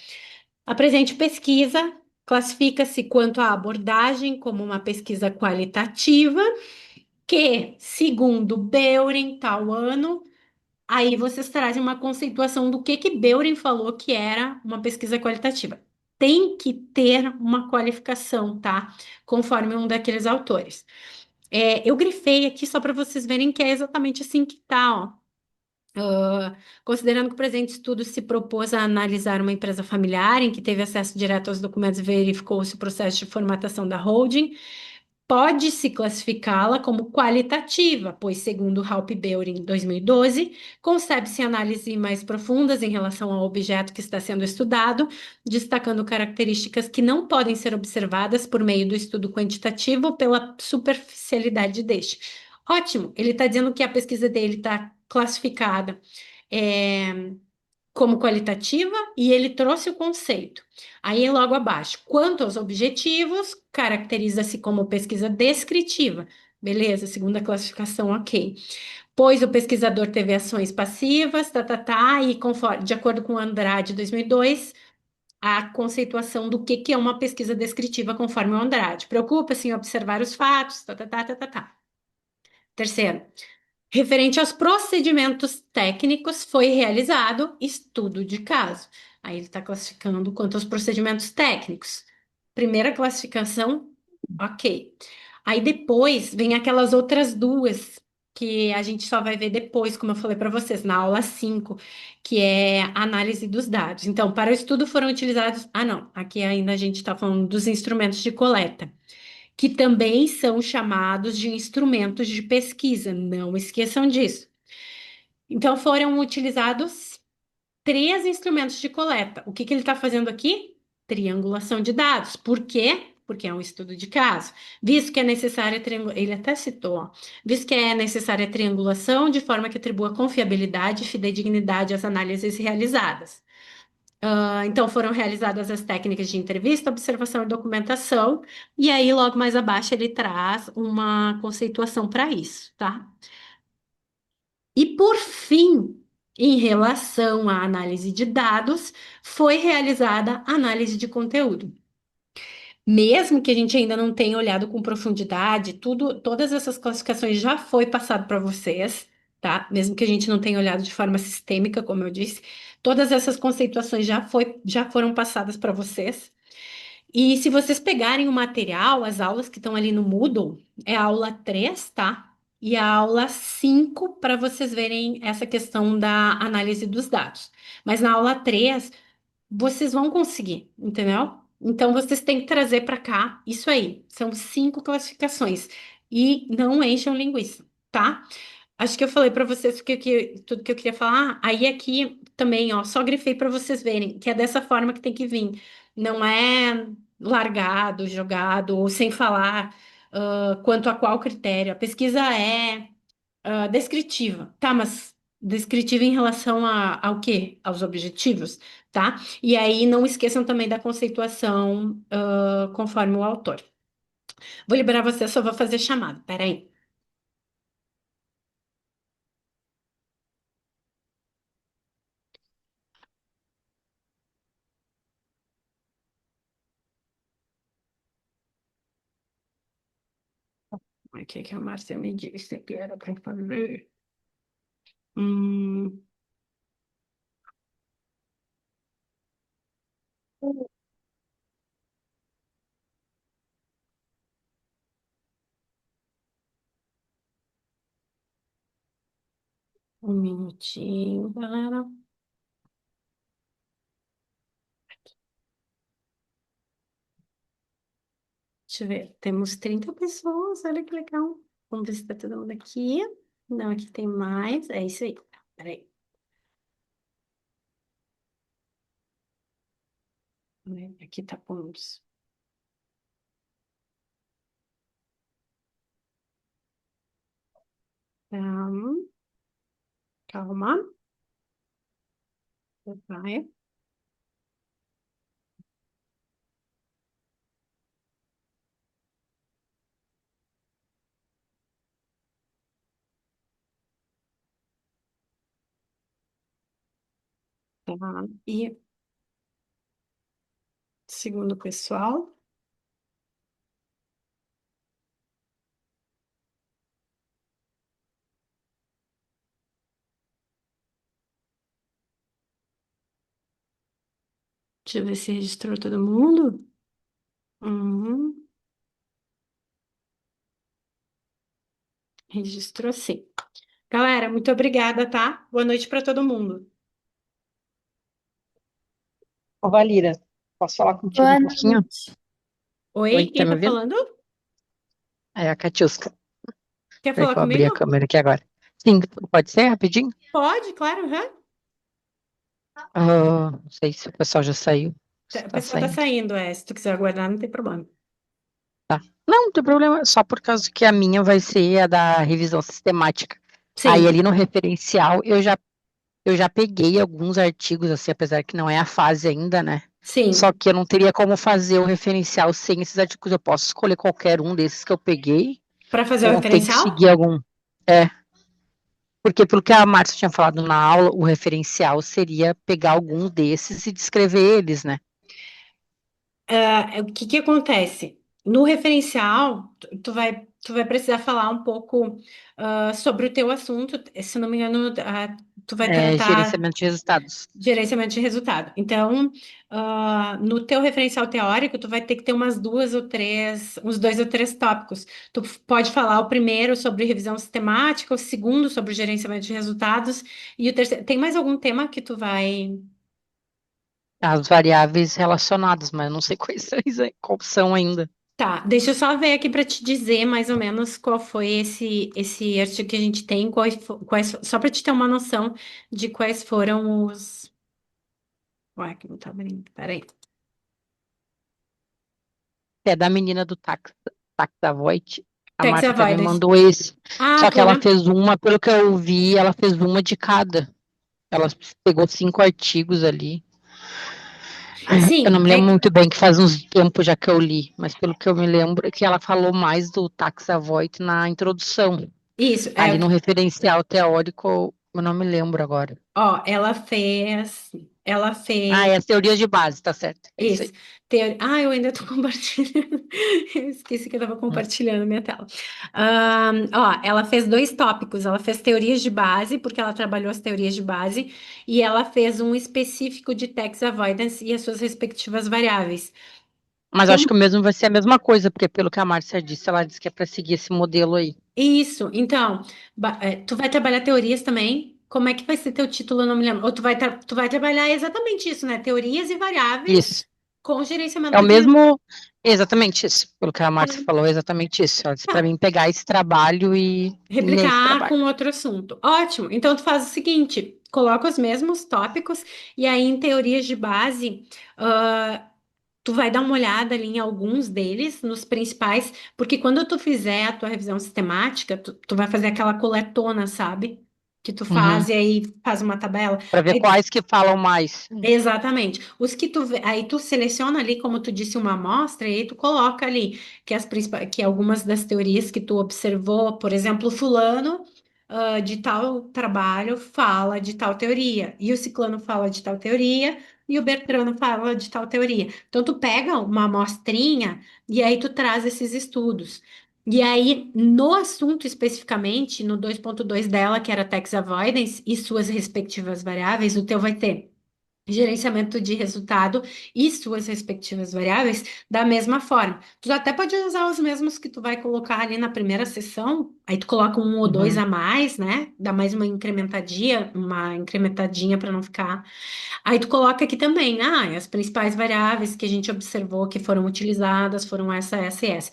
A presente pesquisa classifica-se quanto à abordagem como uma pesquisa qualitativa, que, segundo Beuren, tal ano, aí vocês trazem uma conceituação do que Beuren falou que era uma pesquisa qualitativa. Tem que ter uma qualificação, tá? Conforme um daqueles autores. Eu grifei aqui só para vocês verem que é exatamente assim que tá, ó. Considerando que o presente estudo se propôs a analisar uma empresa familiar em que teve acesso direto aos documentos e verificou-se o processo de formatação da holding, pode-se classificá-la como qualitativa, pois, segundo Halpe Beuer, em 2012, concebe-se análises mais profundas em relação ao objeto que está sendo estudado, destacando características que não podem ser observadas por meio do estudo quantitativo ou pela superficialidade deste. Ótimo, ele está dizendo que a pesquisa dele está classificada é, como qualitativa e ele trouxe o conceito. Aí, logo abaixo, quanto aos objetivos, caracteriza-se como pesquisa descritiva. Beleza, segunda classificação, ok. Pois o pesquisador teve ações passivas, e conforme, de acordo com Andrade 2002, a conceituação do que é uma pesquisa descritiva conforme o Andrade. Preocupa-se em observar os fatos, Terceiro, referente aos procedimentos técnicos, foi realizado estudo de caso. Aí ele está classificando quanto aos procedimentos técnicos. Primeira classificação, ok. Aí depois vem aquelas outras duas que a gente só vai ver depois, como eu falei para vocês, na aula 5, que é a análise dos dados. Então, para o estudo foram utilizados. Ah, não, aqui ainda a gente está falando dos instrumentos de coleta que também são chamados de instrumentos de pesquisa, não esqueçam disso. Então, foram utilizados três instrumentos de coleta. O que ele está fazendo aqui? Triangulação de dados. Por quê? Porque é um estudo de caso. Visto que é necessária, ele até citou, ó, visto que é necessária a triangulação de forma que atribua confiabilidade e fidedignidade às análises realizadas. Então, foram realizadas as técnicas de entrevista, observação e documentação, e aí, logo mais abaixo, ele traz uma conceituação para isso, tá? E, por fim, em relação à análise de dados, foi realizada análise de conteúdo. Mesmo que a gente ainda não tenha olhado com profundidade, todas essas classificações já foi passado para vocês, tá? Mesmo que a gente não tenha olhado de forma sistêmica, como eu disse, todas essas conceituações já foram passadas para vocês. E se vocês pegarem o material, as aulas que estão ali no Moodle, é a aula 3, tá? E a aula 5 para vocês verem essa questão da análise dos dados. Mas na aula 3 vocês vão conseguir, entendeu? Então vocês têm que trazer para cá isso aí. São 5 classificações e não encham linguiça, tá? Acho que eu falei para vocês tudo que eu queria falar. Aí aqui também, ó, só grifei para vocês verem que é dessa forma que tem que vir. Não é largado, jogado ou sem falar quanto a qual critério. A pesquisa é descritiva, tá? Mas descritiva em relação ao quê? Aos objetivos, tá? E aí não esqueçam também da conceituação, conforme o autor. Vou liberar você, só vou fazer chamada. Peraí. O que que a Márcia me disse que era para fazer? Hum, um minutinho, galera. Deixa eu ver. Temos 30 pessoas, olha que legal. Vamos ver se tá todo mundo aqui. Não, aqui tem mais. É isso aí. Peraí. Aqui tá pontos. Tá, calma. Vai. Tá. E segundo o pessoal. Deixa eu ver se registrou todo mundo. Uhum. Registrou sim. Galera, muito obrigada, tá? Boa noite para todo mundo. Ô, Valira, posso falar contigo um Boa pouquinho? noite. Oi, Oi, tá quem me tá ouvindo? falando? É a Catiusca. Quer Peraí falar que eu abri comigo? a câmera aqui agora. Sim, pode ser rapidinho? Pode, claro. Uhum. Não sei se o pessoal já saiu. Se O tá pessoal tá saindo. saindo, se tu quiser aguardar, não tem problema. Tá. Não tem problema, só por causa que a minha vai ser a da revisão sistemática. Aí Sim, ali no referencial eu já peguei alguns artigos, assim, apesar que não é a fase ainda, né? Só sim. que eu não teria como fazer o referencial sem esses artigos. Eu posso escolher qualquer um desses que eu peguei, Para fazer o ou tem que referencial? seguir algum. É, porque pelo que a Márcia tinha falado na aula, o referencial seria pegar algum desses e descrever eles, né? O que que acontece? No referencial, tu vai precisar falar um pouco sobre o teu assunto. Se não me engano, tu vai É, tratar gerenciamento de resultados. gerenciamento de resultado. Então, no teu referencial teórico, tu vai ter que ter umas duas ou três, uns dois ou três tópicos. Tu pode falar o primeiro sobre revisão sistemática, o segundo sobre gerenciamento de resultados e o terceiro. Tem mais algum tema que tu vai? As variáveis relacionadas, mas eu não sei quais são ainda. Tá, deixa eu só ver aqui para te dizer mais ou menos qual foi esse artigo que a gente tem, só para te ter uma noção de quais foram os. Ué, que não tá abrindo, peraí. É da menina do táxi da Voit. A Tax Márcia até me avoidance. mandou esse. Ah, Só que tu ela lembra? fez uma, pelo que eu vi, ela fez uma de cada. Ela pegou 5 artigos ali. Eu não Sim, me lembro muito bem, que faz uns tempos já que eu li, mas pelo que eu me lembro é que ela falou mais do táxi da Voit na introdução. isso, Ali no referencial teórico, eu não me lembro agora. ó, ela fez, É as teorias de base, tá certo. É isso isso, aí. eu ainda tô compartilhando, eu esqueci que eu tava Hum. compartilhando minha tela. Ó, ela fez dois tópicos, ela fez teorias de base, porque ela trabalhou as teorias de base, e ela fez um específico de tax avoidance e as suas respectivas variáveis. Mas eu acho Como que o mesmo vai ser a mesma coisa, porque pelo que a Márcia disse, ela disse que é para seguir esse modelo aí. isso, então, tu vai trabalhar teorias também? Como é que vai ser teu título? Eu não me lembro. Ou tu vai trabalhar exatamente isso, né? Teorias e variáveis Isso. com É o gerenciamento de. mesmo, exatamente isso. Pelo que a Márcia falou, é exatamente isso. Ela disse para Tá, mim pegar esse trabalho e ir nesse replicar trabalho. com outro assunto. Ótimo. Então, tu faz o seguinte: coloca os mesmos tópicos, e aí, em teorias de base, tu vai dar uma olhada ali em alguns deles, nos principais, porque quando tu fizer a tua revisão sistemática, tu vai fazer aquela coletona, sabe? Que tu faz Uhum. e aí faz uma tabela. Para ver Aí quais que falam mais. exatamente. Os que aí tu seleciona ali, como tu disse, uma amostra, e aí tu coloca ali que as principais, que algumas das teorias que tu observou, por exemplo, fulano de tal trabalho fala de tal teoria, e o ciclano fala de tal teoria, e o Bertrano fala de tal teoria. Então tu pega uma amostrinha e aí tu traz esses estudos. E aí, no assunto especificamente, no 2.2 dela, que era tax avoidance e suas respectivas variáveis, o teu vai ter gerenciamento de resultado e suas respectivas variáveis da mesma forma. Tu até pode usar os mesmos que tu vai colocar ali na primeira sessão, aí tu coloca um ou dois Uhum. a mais, né? Dá mais uma incrementadinha para não ficar. Aí tu coloca aqui também, as principais variáveis que a gente observou que foram utilizadas foram essa e essa.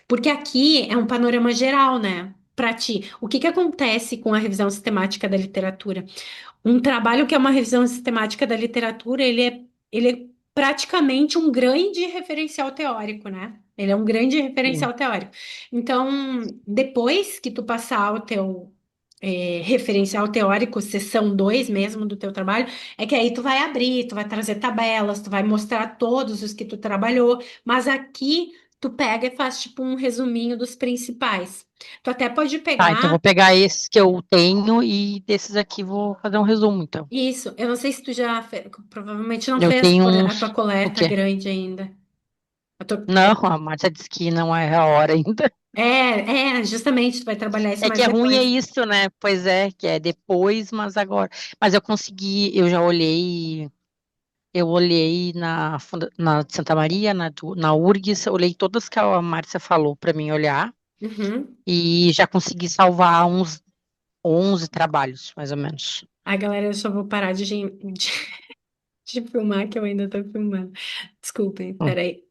Porque aqui é um panorama geral, né? Para ti, o que que acontece com a revisão sistemática da literatura? Um trabalho que é uma revisão sistemática da literatura, ele é praticamente um grande referencial teórico, né? Ele é um grande Sim. referencial teórico. Então, depois que tu passar o teu referencial teórico, sessão 2 mesmo do teu trabalho, é que aí tu vai abrir, tu vai trazer tabelas, tu vai mostrar todos os que tu trabalhou, mas aqui tu pega e faz tipo um resuminho dos principais. Tu até pode Tá, então eu vou pegar. pegar esses que eu tenho e desses aqui vou fazer um resumo, então. Isso, eu não sei se tu já provavelmente não Eu fez tenho por a tua uns. O coleta quê? grande ainda. A tua- Não, a Márcia disse que não é a hora ainda. justamente, tu vai trabalhar isso É mais que é ruim é depois. isso, né? Pois é, que é depois, mas agora. Mas eu consegui, eu olhei na de Santa Maria, na URGS, eu olhei todas que a Márcia falou para mim olhar Uhum. e já consegui salvar uns 11 trabalhos, mais ou menos. Ai, galera, eu só vou parar de filmar, que eu ainda tô filmando. Desculpem, Hum. peraí.